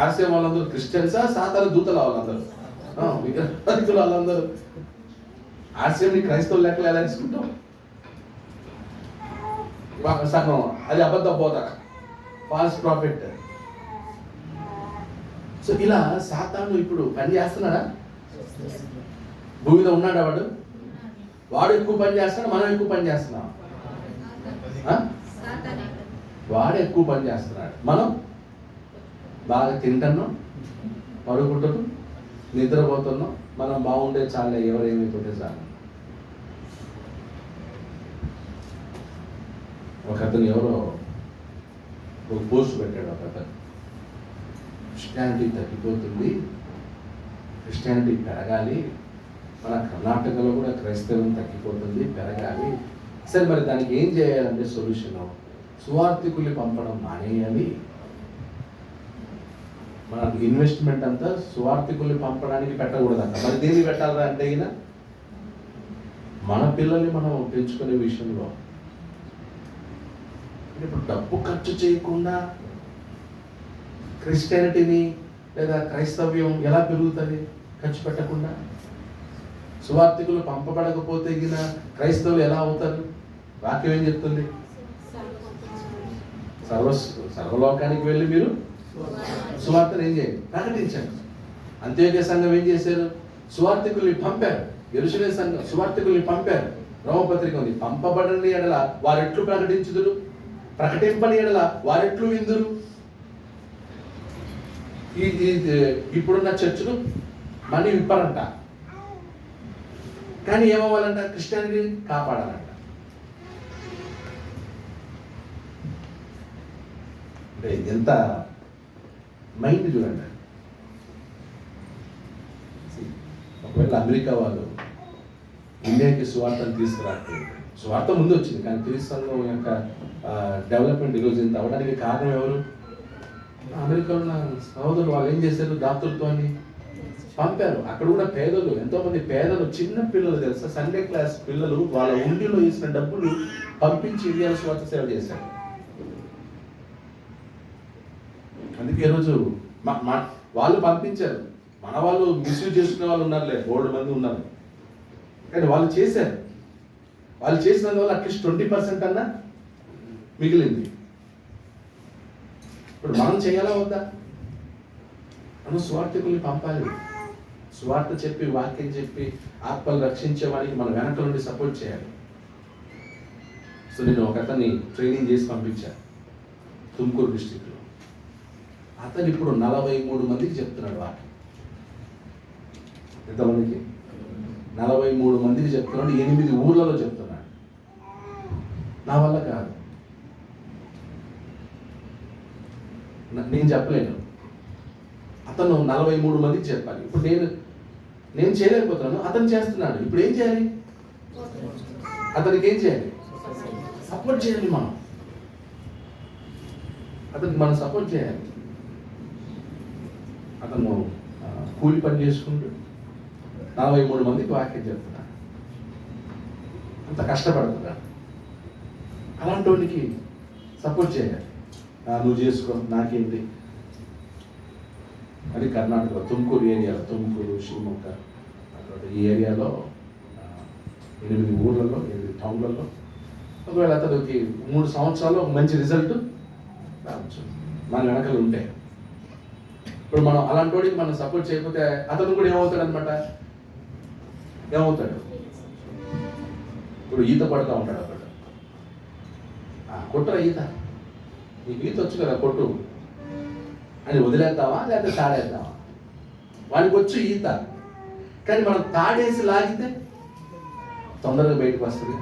ఆర్సీఎం వాళ్ళందరూ క్రిస్టియన్సా, సాతాను దూతల వాళ్ళందరూ, విగ్రహాధికుల వాళ్ళందరూ. ఆర్సీఎంని క్రైస్తవులు లెక్కలు ఎలా తీసుకుంటాం? సగం అది అబద్ధ బోధ, ఫాల్స్ ప్రాఫిట్. సో ఇలా సాతాను ఇప్పుడు పని చేస్తున్నాడా? భూమి మీద ఉన్నాడా వాడు? వాడు ఎక్కువ పని చేస్తున్నాడు, మనం ఎక్కువ పని చేస్తున్నాం. వాడు ఎక్కువ పని చేస్తున్నాడు, మనం బాగా తింటున్నాం, పడుకుంటున్నాం, నిద్రపోతున్నాం. మనం బాగుండే చాలే, ఎవరేమైపోతే చాలు. ఒక అతను ఎవరో ఒక పోస్ట్ పెట్టాడు, ఒక అతను, క్రిస్టియానిటీ తగ్గిపోతుంది, క్రిస్టియానిటీ పెరగాలి, మన కర్ణాటకలో కూడా క్రైస్తవం తగ్గిపోతుంది, పెరగాలి. సరే మరి దానికి ఏం చేయాలంటే సొల్యూషన్, సువార్థికుల్ని పంపడం మానేయాలి. మన ఇన్వెస్ట్మెంట్ అంతా సువార్థికుల్ని పంపడానికి పెట్టకూడదంట. మరి దేన్ని పెట్టాలా అంటే అయినా మన పిల్లల్ని మనం పెంచుకునే విషయంలో ఇప్పుడు డబ్బు ఖర్చు చేయకుండా క్రిస్టియానిటీని లేదా క్రైస్తవ్యం ఎలా పెరుగుతుంది? ఖర్చు పెట్టకుండా. సువార్థికులు పంపబడకపోతే క్రైస్తవులు ఎలా అవుతారు? వాక్యం ఏం చెప్తుంది? సర్వలోకానికి వెళ్ళి మీరు సువార్తను ఏం చేయండి? ప్రకటించండి. అంత్యోదయ సంఘం ఏం చేశారు? సువార్థికుల్ని పంపారు. యెరూషలేము సంఘం సువార్థికుల్ని పంపారు. రోమపత్రిక ఉంది, పంపబడని ఎడల వారెట్లు ప్రకటించుదురు, ప్రకటింపని ఎడల వారెట్లు విందురు. ఇప్పుడున్న చర్చలు మనీ విప్పరంట, కానీ ఏమవ్వాలంట? క్రిస్టియానిటీ కాపాడాలంట. అంటే ఎంత మైండ్ చూడండి. ఒకవేళ అమెరికా వాళ్ళు ఇండియాకి సువార్తను తీసుకురాకపోయింది, సువార్త ముందు వచ్చింది, కానీ క్రీస్తు సంఘం యొక్క డెవలప్మెంట్ ఈరోజు ఇంత అవ్వడానికి కారణం ఎవరు? అమెరికాలో ఉన్న సహోదరులు. వాళ్ళు ఏం చేశారు? దాతృత్వాన్ని పంపారు. అక్కడ కూడా పేదలు, ఎంతోమంది పేదలు, చిన్న పిల్లలు తెలుసా, సండే క్లాస్ పిల్లలు వాళ్ళ ఉండిలో వేసిన డబ్బులు పంపించి ఇండియాలో స్వార్థ సేవ చేశారు. అందుకే ఈరోజు వాళ్ళు పంపించారు, మన వాళ్ళు మిస్యూజ్ చేసుకునే వాళ్ళు ఉన్నారులే, 3 మంది ఉన్నారు, కానీ వాళ్ళు చేశారు. వాళ్ళు చేసినందువల్ల అట్లీస్ట్ 20% అన్నా మిగిలింది. ఇప్పుడు మనం చేయాలా వద్దా? మనం స్వార్థకుల్ని పంపాలి. స్వార్థ చెప్పి, వాక్యం చెప్పి, ఆత్మలు రక్షించే వారికి మనం వెనక నుండి సపోర్ట్ చేయాలి. సో నేను ఒక అతన్ని ట్రైనింగ్ చేసి పంపించాను తుమ్కూరు డిస్ట్రిక్ట్లో. అతను ఇప్పుడు 43 మందికి చెప్తున్నాడు వాక్యం. ఎంతమందికి? 43 మందికి చెప్తున్నాడు, 8 ఊర్లలో చెప్తున్నాడు. నా వల్ల కాదు, నేను చెప్పలేను. అతను 43 మందికి చెప్పాలి. ఇప్పుడు నేను చేయలేకపోతున్నాను, అతను చేస్తున్నాడు. ఇప్పుడు ఏం చేయాలి? అతనికి ఏం చేయాలి? సపోర్ట్ చేయాలి. అతనికి మనం సపోర్ట్ చేయాలి. అతను కూలి పని చేసుకుంటూ 43 మందికి వాక్యం చెప్తున్నాడు, అంత కష్టపడుతున్నాడు. అలాంటి వాడికి సపోర్ట్ చేయాలి. నువ్వు చేసుకో, నాకేంటి అది. కర్ణాటక తుమ్కూరు ఏరియాలో, తుమ్కూరు, శివమొగ్గ, అక్కడ ఈ ఏరియాలో 8 ఊర్లలో, 8 టౌన్లలో ఒకవేళ అతనికి 3 సంవత్సరాల్లో ఒక మంచి రిజల్ట్ రావచ్చు మన వెనకలు ఉంటే. ఇప్పుడు మనం అలాంటి వాడికి మనం సపోర్ట్ చేయకపోతే అతను కూడా ఏమవుతాడు అనమాట? ఏమవుతాడు? ఇప్పుడు ఈత పడుతూ ఉంటాడు అక్కడ, కొట్టరా ఈత, నీకు ఈత వచ్చు కదా కొట్టు అని వదిలేద్దామా లేకపోతే తాడేద్దామా? వానికి వచ్చి ఈత, కానీ మనం తాడేసి లాగితే తొందరగా బయటకు వస్తుంది.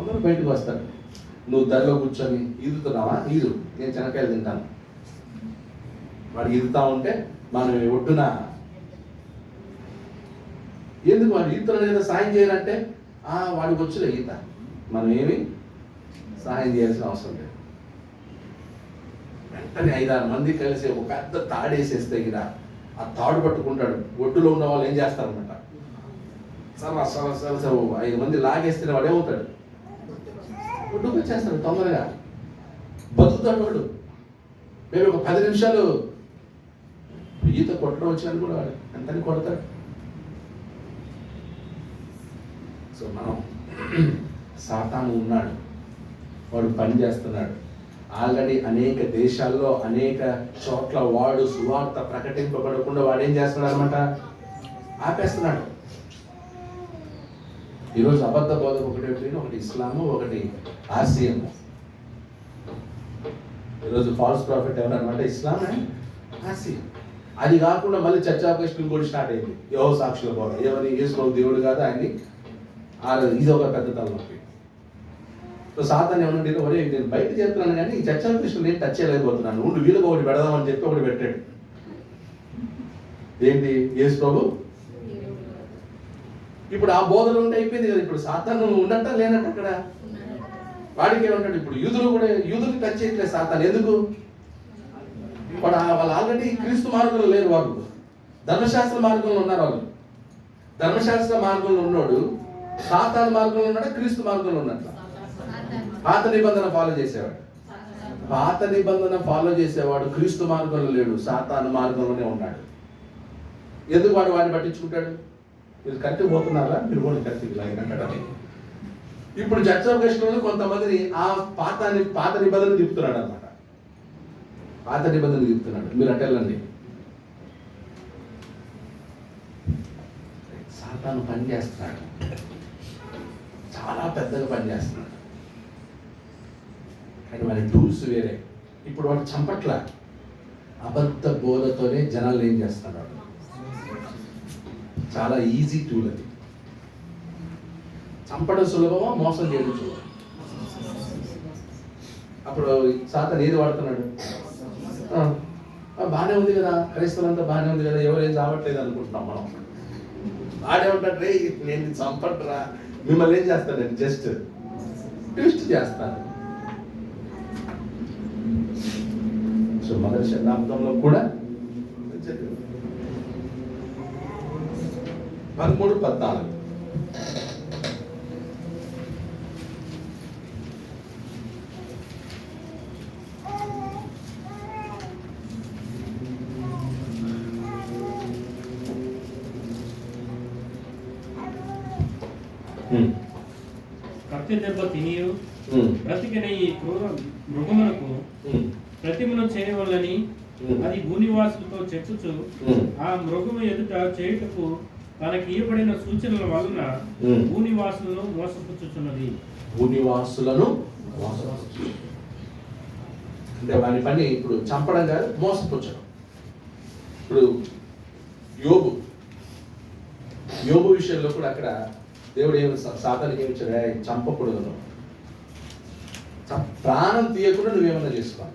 అందరూ బయటకు వస్తారు. నువ్వు ధరలో కూర్చొని ఈదుతున్నావా? ఈదు, నేను చెనక్కాయలు తింటాను. వాడు ఈదుతా ఉంటే మనం ఒడ్డున ఎందుకు వాడు ఈదుతున్నాడు కదా సాయం చేయాలంటే వాడికి వచ్చులే ఈత, మనం ఏమి సహాయం చేయాల్సిన అవసరం లేదు. వెంటనే 5-6 మంది కలిసి ఒక పెద్ద తాడేసేస్తే ఇక్కడ ఆ తాడు పట్టుకుంటాడు. ఒడ్డులో ఉన్న వాళ్ళు ఏం చేస్తారన్నమాట, సర 5 మంది లాగేస్తే వాడు ఏమవుతాడు, ఒడ్డుకు వచ్చేస్తాడు తొందరగా, బతుకుతాడు వాడు. మేము ఒక 10 నిమిషాలు ఈత కొట్టడం వచ్చినట్టు కూడా వాడు ఎంతని కొడతాడు. సో మనం సాతాను ఉన్నాడు, వాడు పని చేస్తున్నాడు. ఆల్రెడీ అనేక దేశాల్లో అనేక చోట్ల వాడు సువార్త ప్రకటింపబడకుండా వాడు ఏం చేస్తున్నాడు అనమాట, ఆపేస్తున్నాడు. ఈరోజు అబద్ధ బోధకు ఒకటి ఇస్లాము, ఒకటి ఆర్సీఎం. ఈరోజు ఫాల్స్ ప్రాఫిట్ ఎవరన్నమాట, ఇస్లాం అండ్ ఆర్సీఎం. అది కాకుండా మళ్ళీ చర్చ్ ఆఫ్ క్రైస్ట్ కూడా స్టార్ట్ అయింది. యెహోవా సాక్షుల బోధ, ఎవరి యేసు దేవుడు కాదు ఆయన్ని, ఇది ఒక పెద్ద తలనొప్పి. సో సాతాను ఏమన్నా ఒరే నేను బయట చెప్తున్నాను కానీ ఈ చర్చ కృష్ణుడు నేను టచ్ చేయలేకపోతున్నాను, ఉండి వీళ్ళకి ఒకటి పెడదామని చెప్పి ఒకటి పెట్టాడు. ఏంటి, యేసు ప్రభు. ఇప్పుడు ఆ బోధలు ఉంటే అయిపోయింది కదా. ఇప్పుడు సాతాను ఉండట లేనట్టు అక్కడ వాడికి ఏమంటాడు, ఇప్పుడు యూదులు టచ్ చేయట్లేదు సాతాను. ఎందుకు, వాళ్ళు ఆల్రెడీ క్రీస్తు మార్గంలో లేరు, వాళ్ళు ధర్మశాస్త్ర మార్గంలో ఉన్నారు. వాళ్ళు ధర్మశాస్త్ర మార్గంలో ఉన్నాడు, సాతాను మార్గంలో ఉన్నాడు, క్రీస్తు మార్గంలో ఉన్నట్ల. పాత నిబంధన ఫాలో చేసేవాడు క్రీస్తు మార్గంలో లేడు, సాతాను మార్గంలోనే ఉన్నాడు. ఎందుకు వాడు వాడిని పట్టించుకుంటాడు? మీరు కత్తి పోతున్నారా, మీరు కూడా కత్తి లాగినట్టని. ఇప్పుడు చర్చ్ ఆఫ్ క్రైస్ట్ కొంతమందిని ఆ పాత నిబంధన తిప్పుతున్నాడు అనమాట. పాత నిబంధన తిప్పుతున్నాడు. మీరు అటు వెళ్ళండి. సాతాను పని చేస్తున్నాడు, చాలా పెద్దగా పని చేస్తున్నాడు. కానీ వారి టూల్స్ వేరే. ఇప్పుడు వాడు చంపట్ల, అబద్ధ బోధతోనే జనాలు ఏం చేస్తున్నాడు. చాలా ఈజీ టూల్ అది. చంపడం సులభమా, మోసం చేయడం సులభం. అప్పుడు సాతాను ఏది వాడుతున్నాడు, బాగానే ఉంది కదా, క్రైస్తవులంతా బాగానే ఉంది కదా, ఎవరేం చావట్లేదు అనుకుంటున్నాం మనం. ఆడేమంటాడు, రే నేను చంపట్రా, మిమ్మల్ని ఏం చేస్తాను, జస్ట్ ట్విస్ట్ చేస్తాను. సో మొదటి శతాబ్దంలో కూడా 13-14 కత్తి దెబ్బ తినియు బ్రతికిన ఈ క్రూర మృగమునకు ప్రతిమను చేయవలని అది భూనివాసులతో చెప్పుచు ఆ మృగము ఎదుట చేయుటకు తనకి ఇవ్వబడిన సూచనల వలన భూనివాసులను మోసపుచ్చుచున్నది. భూనివాసులను అంటే వాని పని ఇప్పుడు చంపడం కాదు, మోసపుచ్చడం. ఇప్పుడు యోబు విషయంలో కూడా అక్కడ దేవుడు ఏమి సాతానికి ఏమి ఇచ్చాడు, చంపకూడదు, ప్రాణం తీయకుండా నువ్వేమన్నా చేసుకోవాలి.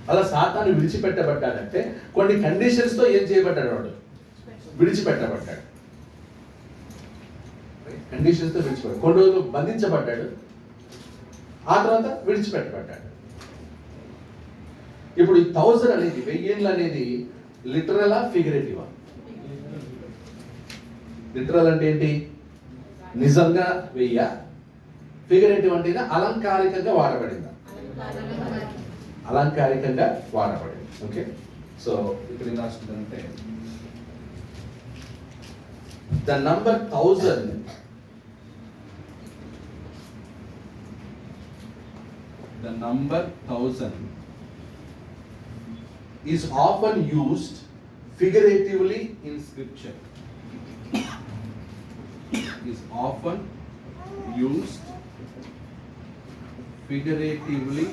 అలా సాతాను విడిచిపెట్టబడ్డాడంటే కొన్ని కండిషన్స్తో ఏం చేయబడ్డాడు, వాడు విడిచిపెట్టబడ్డాడు. కండిషన్స్తో విడిచిపెట్టాడు. కొన్ని రోజులు బంధించబడ్డాడు, ఆ తర్వాత విడిచిపెట్టబడ్డాడు. ఇప్పుడు ఈ 1000 అనేది 1000 అనేది లిటరలా ఫిగరేటివా? లిటరల్ అంటే ఏంటి, నిజంగా 1000. ఫిగరేటివ్ అంటే అలంకారికంగా వాడబడిందా? అలంకారికంగా వాడబడింది. ఓకే, సో ఇక్కడ ఏం రాస్తుందంటే the number 1000 is often used figuratively in scripture. Is often used figuratively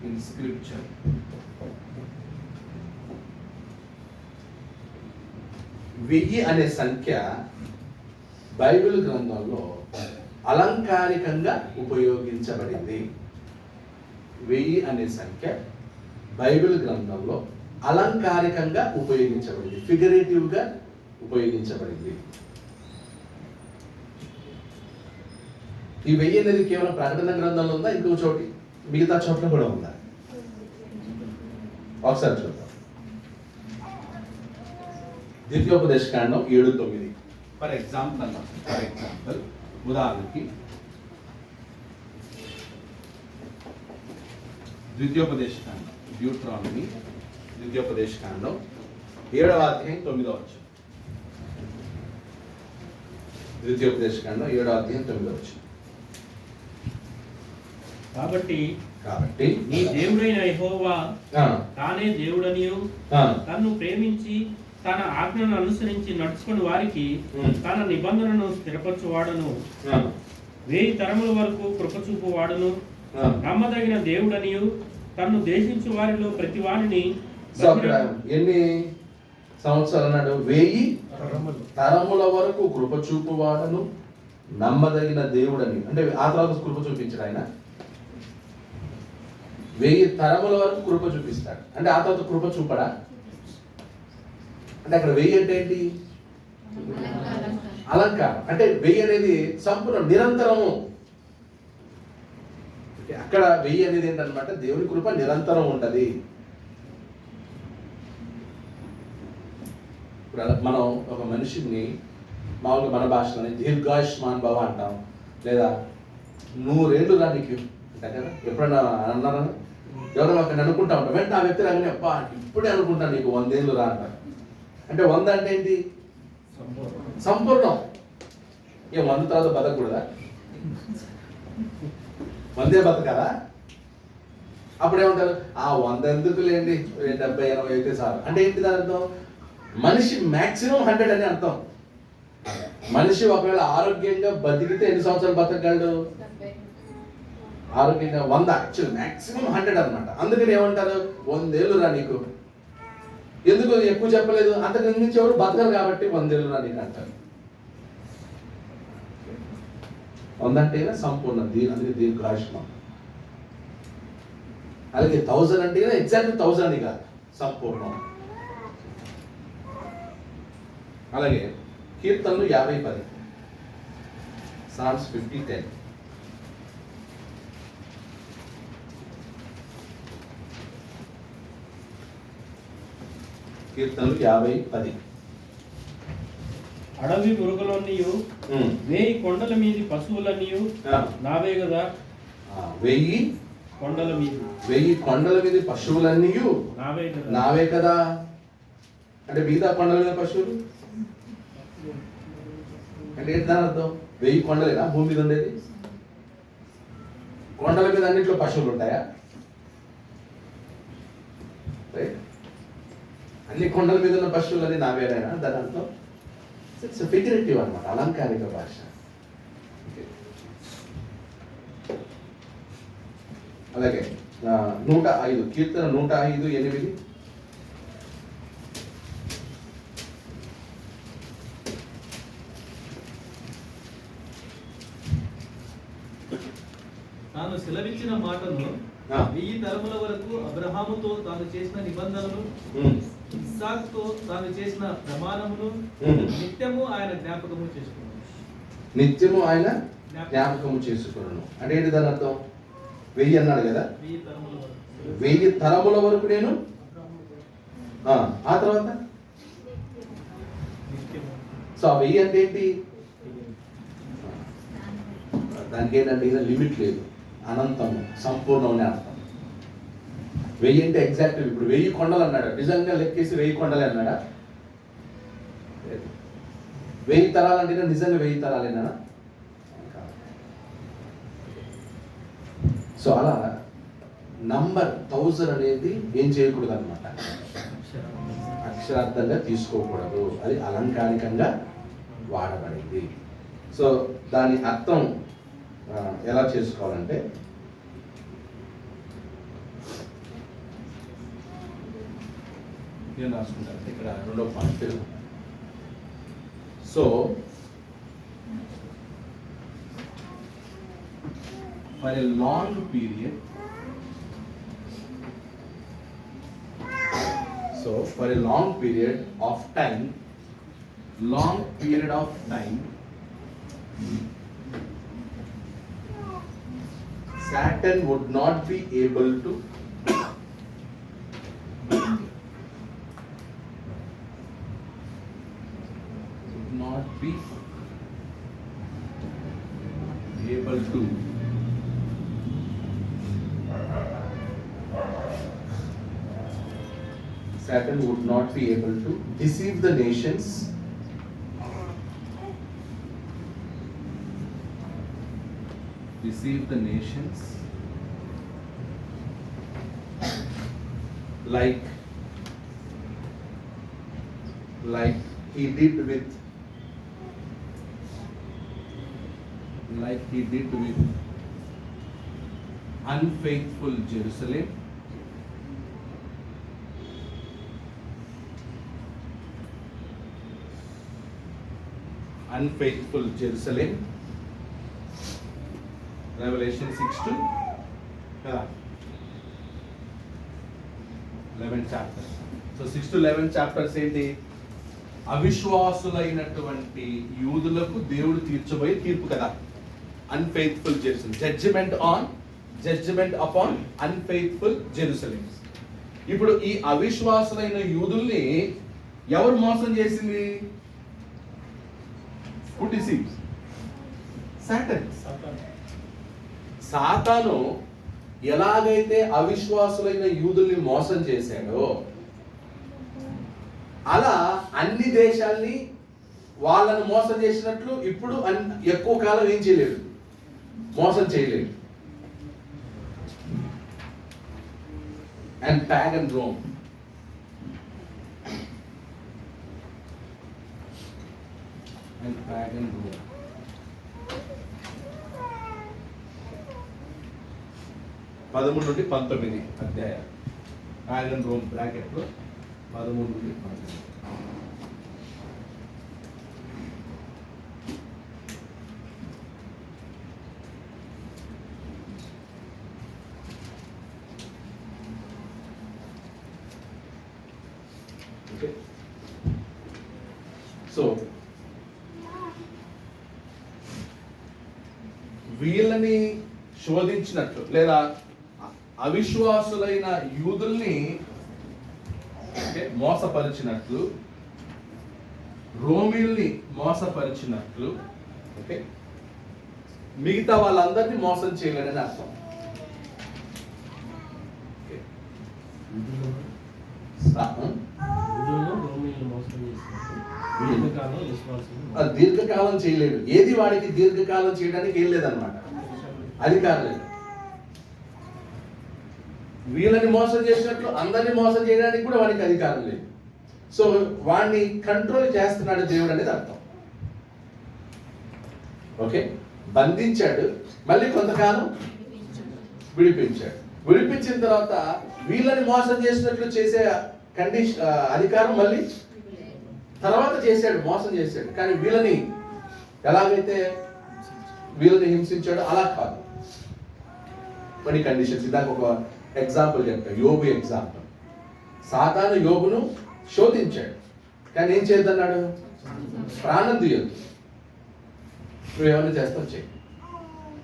in scripture. వెయ్యి అనే సంఖ్య బైబిల్ గ్రంథంలో అలంకారికంగా ఉపయోగించబడింది. 1000 అనే సంఖ్య బైబిల్ గ్రంథంలో అలంకారికంగా ఉపయోగించబడింది, ఫిగరేటివ్గా ఉపయోగించబడింది. ఈ 1000 అనేది కేవలం ప్రకటన గ్రంథంలో ఉందా, ఇంకో చోటి మిగతా చోట్ల కూడా ఉందా? ఒకసారి చూద్దాం. ద్వితీయోపదేశకాండం 7:9. ఫర్ ఎగ్జాంపుల్ ఉదాహరణకి ద్వితీయోపదేశకాండం డ్యూట్రానమీ ద్వితీయోపదేశకాండం 7వ అధ్యాయం 9వ వచనం. ద్వితీయోపదేశకాండం 7వ అధ్యాయం 9వ వచనం. కాబట్టి నీ దేవుడైన యెహోవా తానే దేవుడనియు తన్ను ప్రేమించి తన ఆజ్ఞను అనుసరించి నడుచుకుని వారికి తన నిబంధనను స్థిరపరచువాడును, 1000 తరముల వరకు కృపచూపువాడును, నమ్మదగిన దేవుడనియు తన్ను దేశించు వారిలో ప్రతి వారిని. ఎన్ని సంవత్సరాలు అన్నాడు? 1000 తరముల వరకు కృప చూపువాడను, నమ్మదగిన దేవుడని. అంటే ఆ తర్వాత కృప చూపించాడు ఆయన. 1000 తరముల వరకు కృప చూపిస్తాడు అంటే ఆ తర్వాత కృప చూపడా? అంటే అక్కడ 1000 అంటే ఏంటి? అలంకారం. అంటే 1000 అనేది సంపూర్ణ నిరంతరము. అక్కడ 1000 అనేది ఏంటన్నమాట? దేవుని కృప నిరంతరం ఉంటది. మనం ఒక మనిషిని మామూలుగా మన భాషలోనే దీర్ఘాయుష్మాన్ భవ అంటాం, లేదా 100 ఏళ్ళు రానికి అంటాం కదా. ఎప్పుడన్నా అన్నారా? ఎవరైనా అక్కడ అనుకుంటా ఉంటాం, వెంటనే ఆ వ్యక్తి రాగానే అబ్బా ఇప్పుడే అనుకుంటాను నీకు 100 ఏళ్ళు రా అంటారు. అంటే 100 అంటే ఏంటి? సంపూర్ణం. 100 తర్వాత బతకూడదా? 100 బతకాలా? అప్పుడేమంటారు? ఆ 100 ఎందుకు లేండి, 70, 80 అయితే సార్. అంటే ఏంటి దాని అర్థం? మనిషి మ్యాక్సిమం 100 అని అర్థం. మనిషి ఒకవేళ ఆరోగ్యంగా బతికితే ఎన్ని సంవత్సరాలు బతకగలడు? ఆరోగ్యంగా 100, యాక్చువల్ మ్యాక్సిమం 100 అనమాట. అందుకని ఏమంటారు? 100 ఏళ్ళు రా నీకు. ఎందుకు ఎక్కువ చెప్పలేదు? అంతకు మించి ఎవరు బతకరు కాబట్టి 100 ఏళ్ళు రా నీకు అంటారు. 100 అంటేనే సంపూర్ణ, అందుకే దీర్ఘాయుష్మం. అలాగే 1000 అంటే ఎగ్జాక్ట్ 1000 అని కాదు, సంపూర్ణం. అలాగే కీర్తనలు 50:10. Psalms 50:10. కీర్తనలు 50:10. అడవి మృగలన్నీయు 1000 కొండల మీది పశువులన్నీయు నావే కదా. 1000 కొండల మీద 1000 కొండల మీద పశువులన్నీ నావే కదా. అంటే మిగతా కొండల మీద పశువులు అంటే ఏంటి దాని అర్థం? 1000 కొండలేనా భూమి మీద ఉండేది? కొండల మీద అన్నింటిలో పశువులు ఉంటాయా? అన్ని కొండల మీద ఉన్న పశువులు అది నావేనైనా దాని అర్థం? ఇట్స్ ఫిగరేటివ్ అన్నమాట, అలంకారిక భాష. అలాగే 105 కీర్తన 105:8. తాను సెలవిచ్చిన మాటను 1000 తరముల వరకు అబ్రహాముతో తాను చేసిన నిబంధనలు, ఇస్సాకుతో తాను చేసిన ప్రమాణమును నిత్యము ఆయన జ్ఞాపకము చేసుకున్నాడు. నిత్యము ఆయన జ్ఞాపకము చేసుకున్నాను అంటే ఏంటి దాని అర్థం? 1000 అన్నాడు కదా, 1000 తరముల వరకు నేను. ఆ తర్వాత సో 1000 అంటే ఏంటి? దానికి ఏంటంటే ఇది లిమిట్ లేదు, అనంతము, సంపూర్ణం అని అర్థం. 1000 అంటే ఎగ్జాక్ట్. ఇప్పుడు 1000 కొండలు అన్నాడు, నిజంగా లెక్కేసి 1000 కొండలే అన్నాడా? 1000 తరాలు అంటే నిజంగా 1000 తరాలేనా? సో అలా నంబర్ 1000 అనేది ఏం చేయకూడదు అనమాట, అక్షరార్థంగా తీసుకోకూడదు. అది అలంకారికంగా వాడబడింది. సో దాని అర్థం ఎలా చేసుకోవాలంటే, నేను రాసుకుంటాను ఇక్కడ 2వ point. So for a long period. So for a long period of time, Saturn would not be able to Saturn would not be able to deceive the nations like he did with unfaithful Jerusalem. Revelation 6-11 chapters. So 6-11 chapters ఏంటి? అవిశ్వాసులైనటువంటి యూదులకు దేవుడు తీర్చబోయే తీర్పు కదా. Unfaithful Jerusalem, judgement upon unfaithful Jerusalem. ఇప్పుడు ఈ అవిశ్వాసులైన యూదుల్ని ఎవరు మోసం చేసింది? Who deceives? సాతాను ఎలాగైతే అవిశ్వాసులైన యూదుల్ని మోసం చేశాడో అలా అన్ని దేశాల్ని వాళ్ళను మోసం చేసినట్లు ఇప్పుడు ఎక్కువ కాలం ఏం చేయలేడు, మోసం చేయలేడు. And pagan Rome. And pagan Rome. 13 నుండి 19 అధ్యాయం. pagan Rome బ్రాకెట్ లో 13 నుండి 19. Okay. So వీళ్ళని శోధించినట్లు లేదా అవిశ్వాసులైన యూదుల్ని మోసపరిచినట్లు, రోమిల్ని మోసపరిచినట్లు మిగతా వాళ్ళందరినీ మోసం చేయలేడని అర్థం. దీర్ఘకాలం చేయలేడు. ఏది వాడికి దీర్ఘకాలం చేయడానికి ఏం లేదన్నమాట, అధికారం లేదు. వీళ్ళని మోసం చేసినట్లు అందరినీ మోసం చేయడానికి కూడా వాడికి అధికారం లేదు. సో వాడిని కంట్రోల్ చేస్తున్నాడు దేవుడు అనేది అర్థం. ఓకే, బంధించాడు, మళ్ళీ కొంతకాలం విడిపించాడు. విడిపించిన తర్వాత వీళ్ళని మోసం చేసినట్లు చేసే అధికారం మళ్ళీ తర్వాత చేశాడు, మోసం చేశాడు. కానీ వీళ్ళని ఎలాగైతే వీళ్ళని హింసించాడో అలా కాదు. కొన్ని కండిషన్స్, ఇందాక ఒక ఎగ్జాంపుల్ చెప్తా, యోబు ఎగ్జాంపుల్. సాతాను యోబును శోధించాడు, కానీ ఏం చేయొద్దన్నాడు? ప్రాణం తీయొద్దు, నువ్వేమైనా చేస్తావు చెయ్యి.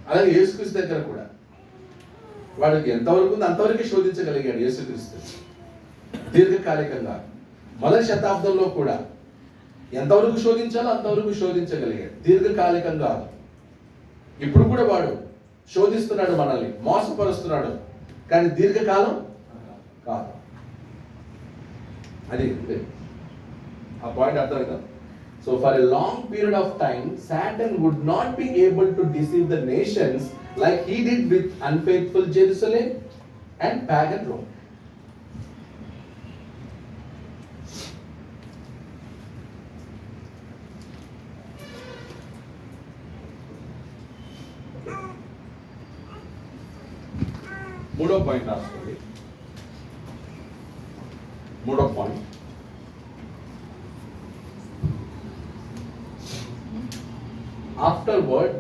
అలాగే యేసుక్రీస్తు దగ్గర కూడా వాడికి ఎంతవరకు ఉందో అంతవరకు శోధించగలిగాడు యేసుక్రీస్తు, దీర్ఘకాలికంగా. మొదటి శతాబ్దంలో కూడా ఎంతవరకు శోధించాలో అంతవరకు శోధించగలిగాడు, దీర్ఘకాలికంగా. ఇప్పుడు కూడా వాడు శోధిస్తున్నాడు, మనల్ని మోసపరుస్తున్నాడు, కానీ దీర్ఘకాలం కాదు. అది ఆ పాయింట్ అర్థమైందా? So for a long period of time Saturn would not be able to deceive the nations like he did with unfaithful Jerusalem and pagan Rome. మూడో పాయింట్ రాసుకోండి. మూడో point, afterward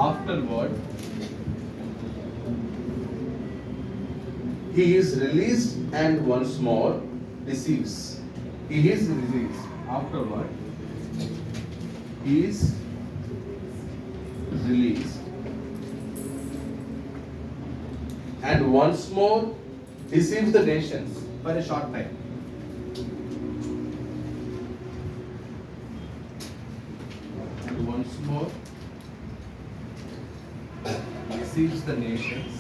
afterward he is released and once more deceives. He is released. Afterward he is released and once more deceives the nations for a short time. And once more deceives the nations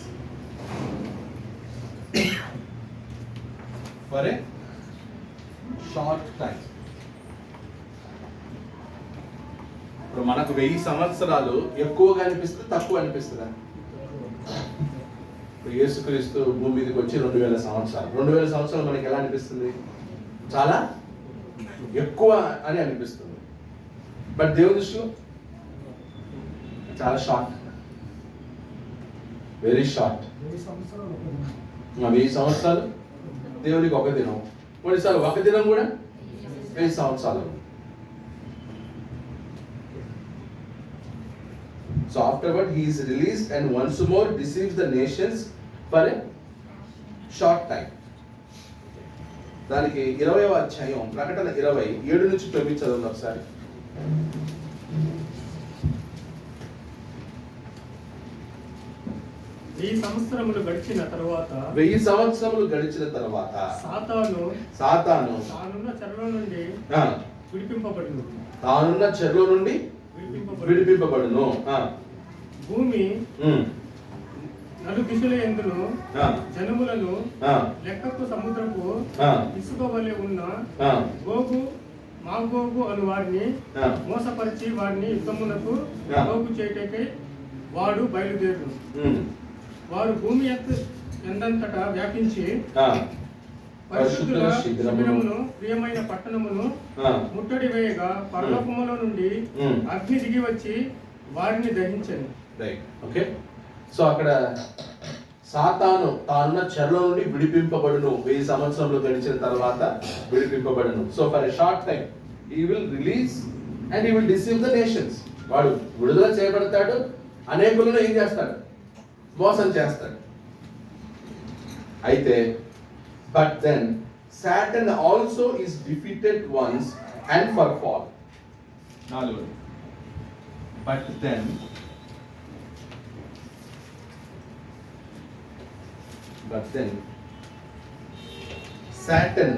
for a short time. ఇప్పుడు మనకు 1000 సంవత్సరాలు ఎక్కువగా అనిపిస్తుంది, తక్కువ అనిపిస్తుందా? ఇప్పుడు యేసుక్రీస్తు భూమి మీదకి వచ్చి 2000 సంవత్సరాలు. 2000 సంవత్సరాలు మనకి ఎలా అనిపిస్తుంది? చాలా ఎక్కువ అని అనిపిస్తుంది. బట్ దేవుని దృష్టిలో చాలా షార్ట్, వెరీ షార్ట్. 1000 సంవత్సరాలు ఒక దినం. 1000 సంవత్సరాలు దేవునికి ఒక దినం. కొన్నిసార్లు ఒక దినం కూడా 1000 సంవత్సరాలు. So afterward he is released and once more deceives the nations for a short time. దానికి 20వ అధ్యాయం ప్రకటన 27 నుంచి 9 చదవండి ఒకసారి. ఈ సంవత్సరములు గడిచిన తర్వాత 1000 సంవత్సరములు గడిచిన తర్వాత సాతాను తానున్న చెరలో నుండి విడిపింపబడును. తానున్న చెరలో నుండి విడిపింపబడును. భూమి నలు దిశల యందును జనములను లెక్కకు సముద్రపు ఇసుక వలె ఉన్న గోగు మాగోగు అను వారిని మోసపరిచి వారిని యుద్ధమునకు గోగు చేయటకై వాడు బయలుదేరును. వారు భూమి ఎందంతటా వ్యాపించి పరిశుద్ధుల శిబిరమును ప్రియమైన పట్టణమును ముట్టడి వేయగా పరలోకములో నుండి అగ్ని దిగి వచ్చి వారిని దహించను. ఓకే, సో అక్కడ సాతాను తానున్న చెరలో నుండి విడిపింపబడును. 1000 సంవత్సరంలో గడిచిన తర్వాత విడిపింపబడును. So for a short time he will release and he will deceive the nations. వాడు విడుదల చేయబడతాడు, అనేకులను ఏం చేస్తాడు? మోసం చేస్తాడు. అయితే but then Satan also is defeated once and for all. నాలుగోది, but then Satan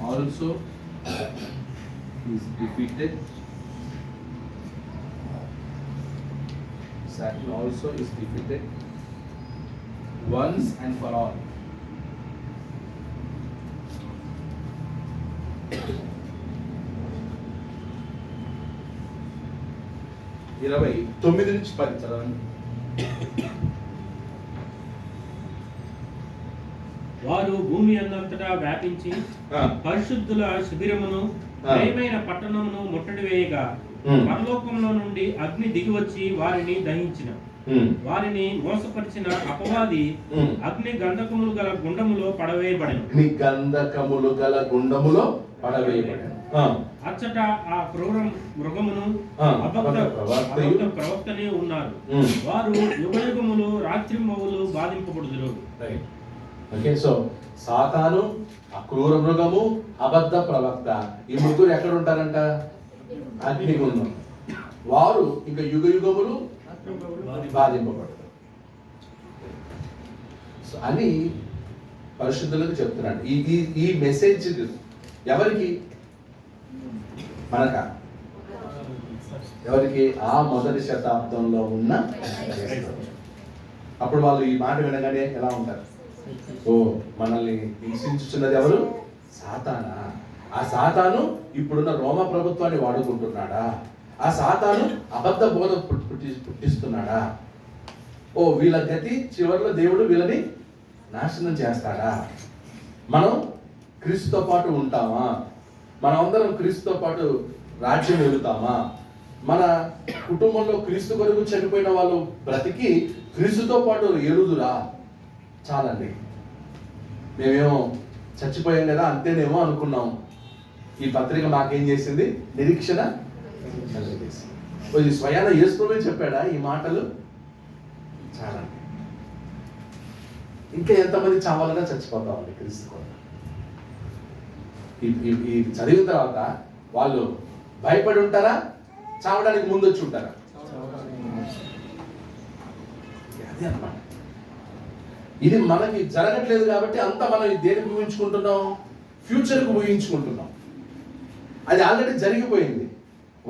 also is defeated. Satan also is defeated once and for all. ఇరవై 9 నుంచి 10 చదవండి. వారు భూమి అంతటా వ్యాపించి పరిశుద్ధుల శిబిరమును ప్రియమైన పట్టణమును ముట్టడి వేయగా పరలోకంలో నుండి అగ్ని దిగి వచ్చి వారిని దహించిన. వారిని మోసపరిచిన అపవాది అగ్ని గంధకములు గల గుండములో పడవేయబడెను. అచ్చట ఆ క్రూర మృగమును అబద్ధ ప్రవక్తనే ఉన్నారు. వారు యుగయుగములు రాత్రింబవులు బాధింపబడుదురు. ఓకే, సో సాతాను, అక్రూర మృగము, అబద్ధ ప్రవక్త, ఈ ముగ్గురు ఎక్కడ ఉంటారంట? అగ్నిగుండం. వారు ఇంకా యుగ యుగములు బాధింపబడతారు అని పరిశుద్ధులకు చెప్తున్నాడు. ఈ మెసేజ్ ఎవరికి? మనక ఎవరికి? ఆ మొదటి శతాబ్దంలో ఉన్న. అప్పుడు వాళ్ళు ఈ మాట వినగానే ఎలా ఉంటారు? ఓ, మనల్ని హింసించుచున్నది ఎవరు? సాతానా? ఆ సాతాను ఇప్పుడున్న రోమ ప్రభుత్వాన్ని వాడుకుంటున్నాడా? ఆ సాతాను అబద్ధ బోధ పుట్టిస్తున్నాడా? ఓ, వీళ్ళ గతి చివరిలో దేవుడు వీళ్ళని నాశనం చేస్తాడా? మనం క్రీస్తుతో పాటు ఉంటామా? మనమందరం క్రీస్తుతో పాటు రాజ్యం వెళుతామా? మన కుటుంబంలో క్రీస్తు కొరకు చనిపోయిన వాళ్ళు బ్రతికి క్రీస్తుతో పాటు ఏలుదురా? చాలండి, మేమేమో చచ్చిపోయాం కదా అంతేనేమో అనుకున్నాం. ఈ పత్రిక మాకేం చేసింది? నిరీక్షణ కలుగజేసి. ఇది స్వయాన యేసు ప్రభువే చెప్పాడా ఈ మాటలు? చాలా. ఇంకా ఎంతమంది చావాలన్నా చచ్చిపోతామండి క్రీస్తు కోసం. ఈ చదివిన తర్వాత వాళ్ళు భయపడి ఉంటారా, చావడానికి ముందు వచ్చి ఉంటారా? అదే అన్నమాట. ఇది మనకి జరగట్లేదు కాబట్టి అంతా మనం దేనికి ఊహించుకుంటున్నాం? ఫ్యూచర్కి ఊహించుకుంటున్నాం. అది ఆల్రెడీ జరిగిపోయింది.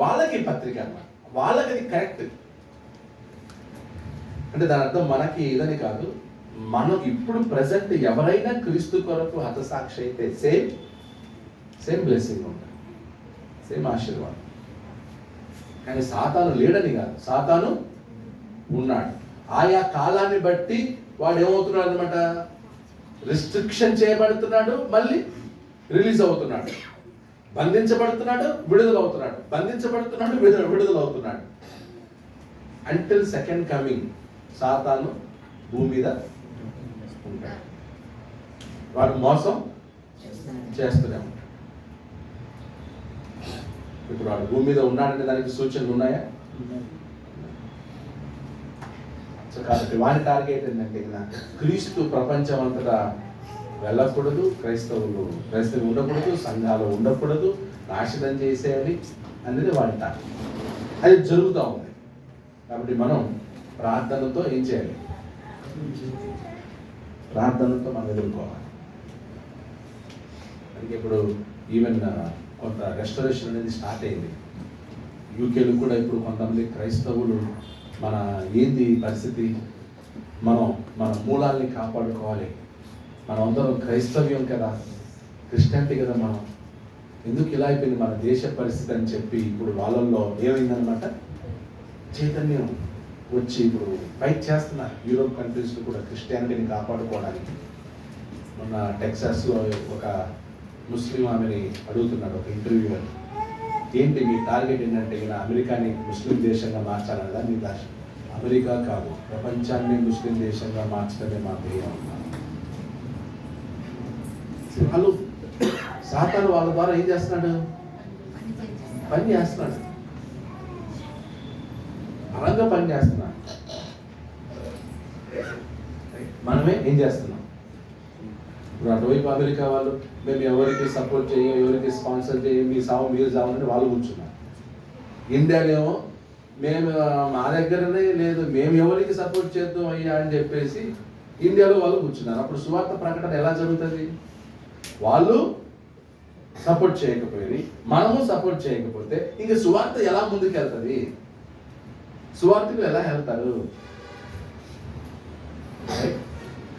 వాళ్ళకి పత్రిక అన్నమాట, వాళ్ళకి అది కరెక్ట్. అంటే దాని అర్థం మనకి ఇదని కాదు, మనం ఇప్పుడు ప్రజెంట్ ఎవరైనా క్రీస్తు కొరకు హతసాక్షి అయితే సేమ్ బ్లెస్సింగ్ ఉంటుంది, సేమ్ ఆశీర్వాదం. కానీ సాతాను లేడని కాదు, సాతాను ఉన్నాడు. ఆయా కాలాన్ని బట్టి వాడు ఏమవుతున్నాడు అనమాట, రిస్ట్రిక్షన్ చేయబడుతున్నాడు, మళ్ళీ రిలీజ్ అవుతున్నాడు. బంధించబడుతున్నాడు, విడుదల అవుతున్నాడు, బంధించబడుతున్నాడు, విడుదల అవుతున్నాడు. అంటిల్ సెకండ్ కమింగ్ సాతాను భూమి మీద ఉంటాడు. వాడు మోసం చేస్తూనే ఉంటాడు. ఇప్పుడు వాడు భూమి మీద ఉన్నాడంటే దానికి సూచనలు ఉన్నాయా? సో కాబట్టి వాడి టార్గెట్ ఏంటంటే క్రీస్తు ప్రపంచం అంతటా వెళ్ళకూడదు, క్రైస్తవులు ఉండకూడదు, సంఘాలు ఉండకూడదు, నాశనం చేసేయాలి అనేది వాడి టార్గెట్. అది జరుగుతూ ఉంది. కాబట్టి మనం ప్రార్థనతో ఏం చేయాలి? ప్రార్థనతో మనం ఎదుర్కోవాలి. అందుకే ఇప్పుడు ఈవెన్ కొంత రెస్టరేషన్ అనేది స్టార్ట్ అయింది యూకేలో కూడా. ఇప్పుడు కొంతమంది క్రైస్తవులు మన ఏంది పరిస్థితి, మనం మన మూలాల్ని కాపాడుకోవాలి, మనం అందరం క్రైస్తవ్యం కదా, క్రిస్టియానిటీ కదా, మనం ఎందుకు ఇలా అయిపోయింది మన దేశ పరిస్థితి అని చెప్పి ఇప్పుడు వాళ్ళల్లో ఏమైందనమాట, చైతన్యం వచ్చి ఇప్పుడు ఫైట్ చేస్తున్నారు. యూరోప్ కంట్రీస్లో కూడా క్రిస్టియానిటీని కాపాడుకోవడానికి. మొన్న టెక్సాస్లో ఒక ముస్లిం ఆమెని అడుగుతున్నాడు ఒక ఇంటర్వ్యూవర్, ఏంటి మీ టార్గెట్ ఏంటంటే అమెరికాని ముస్లిం దేశంగా మార్చాలన్నదా మీ దాశ? అమెరికా కాదు, ప్రపంచాన్ని ముస్లిం దేశంగా మార్చడమే మా ధ్యేయం. వాళ్ళు సాతాను వాళ్ళ ద్వారా ఏం చేస్తున్నాడు? పని చేస్తున్నాడు, బలంగా పని చేస్తున్నాడు. మనమే ఏం చేస్తున్నాం? ఇప్పుడు అటువైపు అమెరికా వాళ్ళు మేము ఎవరికి సపోర్ట్ చేయం, ఎవరికి స్పాన్సర్ చేయం, మీ సాగు మీరు సాగుంటే వాళ్ళు కూర్చున్నారు. ఇండియాలో ఏమో మేము మా దగ్గరనే లేదు, మేము ఎవరికి సపోర్ట్ చేద్దాం అయ్యా అని చెప్పేసి ఇండియాలో వాళ్ళు కూర్చున్నారు. అప్పుడు సువార్త ప్రకటన ఎలా జరుగుతుంది? వాళ్ళు సపోర్ట్ చేయకపోయి మనము సపోర్ట్ చేయకపోతే ఇంక సువార్త ఎలా ముందుకు వెళ్తుంది? సువార్తకు ఎలా వెళ్తారు?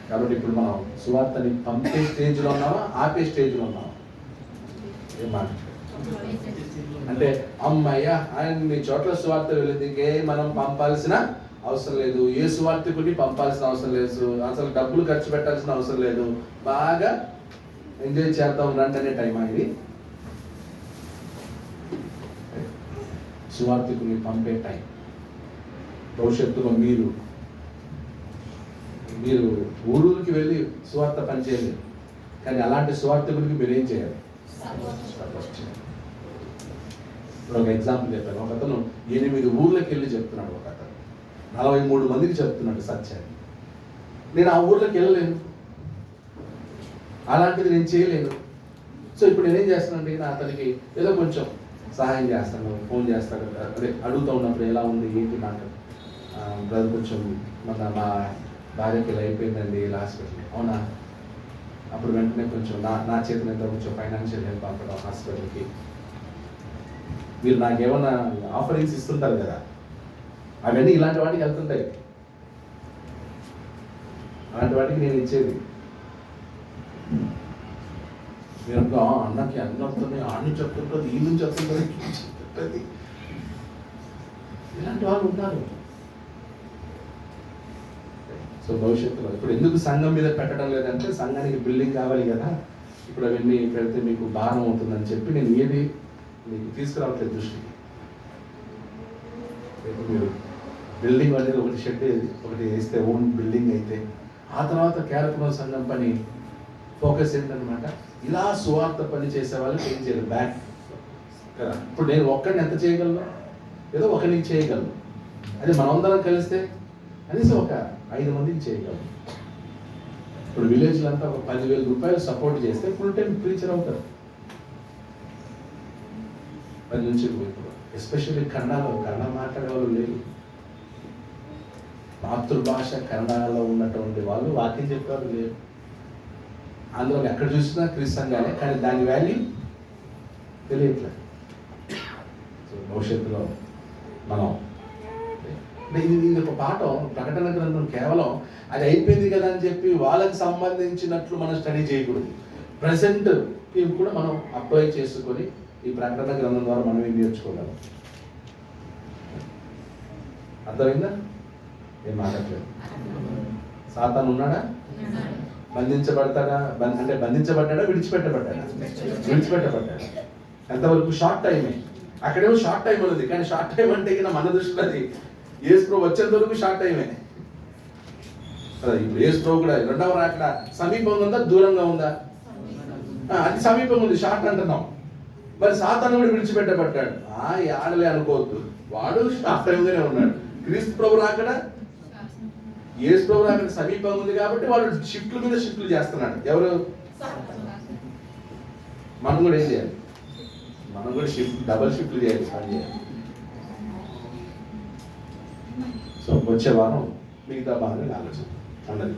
కాబట్టి ఇప్పుడు మనం సువార్తని పంపే స్టేజ్లో ఉన్నామా, ఆపే స్టేజ్లో ఉన్నామా? ఏం మాట అంటే అమ్మయ్య అన్ని చోట్ల సువార్త వెళ్ళింది, ఇంకే మనం పంపాల్సిన అవసరం లేదు, ఏ సువార్తకుని పంపాల్సిన అవసరం లేదు, అసలు డబ్బులు ఖర్చు పెట్టాల్సిన అవసరం లేదు, బాగా ఎంజాయ్ చేద్దాం రండి అనే టైం ఇది. సువార్తకుని పంపే టైం. భవిష్యత్తులో మీరు ఊళ్ళకి వెళ్ళి సువార్త పని చేయలేదు, కానీ అలాంటి సువార్తకుడికి మీరు ఏం చేయాలి? ఇప్పుడు ఒక ఎగ్జాంపుల్ చెప్పాను. ఒక అతను 8 ఊర్లకి వెళ్ళి చెప్తున్నాడు. ఒక అతను 43 మందికి చెప్తున్నాడు సత్యాన్ని. నేను ఆ ఊర్లోకి వెళ్ళలేను, అలాంటిది నేను చేయలేను. సో ఇప్పుడు నేనేం చేస్తానండి, నా అతనికి ఏదో కొంచెం సహాయం చేస్తాను, ఫోన్ చేస్తాను, అదే అడుగుతూ ఉన్నప్పుడు ఎలా ఉంది ఏంటి నాకు బ్రదర్ కొంచెం మన మా భార్యకి ఇలా అయిపోయిందండి ఇలా హాస్పిటల్, అవునా? అప్పుడు వెంటనే కొంచెం నా చేతిలో ఎంత కొంచెం ఫైనాన్షియల్ హెల్ప్ పంపడం హాస్పిటల్కి. మీరు నాకేమన్నా ఆఫరింగ్స్ ఇస్తుంటారు కదా, అవన్నీ ఇలాంటి వాటికి వెళ్తుంటాయి. అలాంటి వాటికి నేను ఇచ్చేది. మీరు అన్నకి అన్ని వస్తుంది, ఆడి నుంచి చెప్తుంటుంది, ఈ నుంచి చెప్తుంటుంది, ఇలాంటి వాళ్ళు ఉంటారు. సో భవిష్యత్తులో ఇప్పుడు ఎందుకు సంఘం మీద పెట్టడం లేదంటే సంఘానికి బిల్డింగ్ కావాలి కదా, ఇప్పుడు అవన్నీ పెడితే మీకు భారం అవుతుందని చెప్పి నేను ఏది మీకు తీసుకురావట్లేదు దృష్టికి. మీరు బిల్డింగ్ అనేది ఒకటి షెడ్ ఒకటి వేస్తే ఓన్ బిల్డింగ్ అయితే ఆ తర్వాత క్యారకుల సంఘం పని ఫోకస్ ఏంటనమాట, ఇలా సువార్త పని చేసే వాళ్ళకి ఏం చేయాలి? బ్యాక్ కదా. ఇప్పుడు నేను ఒక్కడిని ఎంత చేయగలను? ఏదో ఒకరికి చేయగలను. అదే మనమందరం కలిస్తే కనీసం ఒక 5 మందికి చేయగలను. ఇప్పుడు విలేజ్లో అంతా ఒక 10,000 రూపాయలు సపోర్ట్ చేస్తే ఫుల్ టైం ప్రీచర్ అవుతారు. 10 నుంచి ఎస్పెషల్లీ కన్నడలో కన్నడ మాట్లాడే వాళ్ళు లేరు. మాతృభాష కన్నడలో ఉన్నటువంటి వాళ్ళు వాక్యం చెప్పేవాళ్ళు లేరు. అందులో ఎక్కడ చూసినా క్రిస్తంగానే, కానీ దాని వాల్యూ తెలియట్లేదు. సో భవిష్యత్తులో మనం ఇది ఒక పాఠం. ప్రకటన గ్రంథం కేవలం అది అయిపోయింది కదా అని చెప్పి వాళ్ళకి సంబంధించినట్లు మనం స్టడీ చేయకూడదు. ప్రజెంట్ కూడా మనం అప్లై చేసుకొని ఈ ప్రకటన గ్రంథం ద్వారా మనం ఏం నేర్చుకోగలం. అర్థమైందా? ఏం మాట్లాడలేదు. సాతాను ఉన్నాడా? బంధించబడతాడా? అంటే బంధించబడ్డాడా? విడిచిపెట్టబడ్డాడా? విడిచిపెట్టబడ్డాడా. ఎంతవరకు? షార్ట్ టైమే. అక్కడేమో షార్ట్ టైం ఉన్నది, కానీ షార్ట్ టైం అంటే ఇక మన దృష్టిలో అది యేసు ప్రభు వచ్చేంత వరకు షార్ట్ టైమే. ఇప్పుడు యేసు ప్రభు కూడా రెండవ రాకడ సమీపంగా ఉందా దూరంగా ఉందా? అది సమీపంగా ఉంది, షార్ట్ అంటున్నాం. మరి సాతాను కూడా విడిచిపెట్టబడ్డాడు. ఆడలే అనుకోవద్దు, వాడు షార్ట్ టైంగానే ఉన్నాడు. క్రీస్తు ప్రభు రాకడ, యేసు ప్రభు రాకడ సమీపంగా ఉంది కాబట్టి వాడు షిఫ్ట్ల మీద షిఫ్ట్లు చేస్తున్నాడు. ఎవరు? మనం కూడా ఏం చేయాలి? మనం కూడా డబల్ షిఫ్ట్లు చేయాలి, పని చేయాలి. సో వచ్చే వారం మిగతా బాగా ఆలోచన అందరికీ.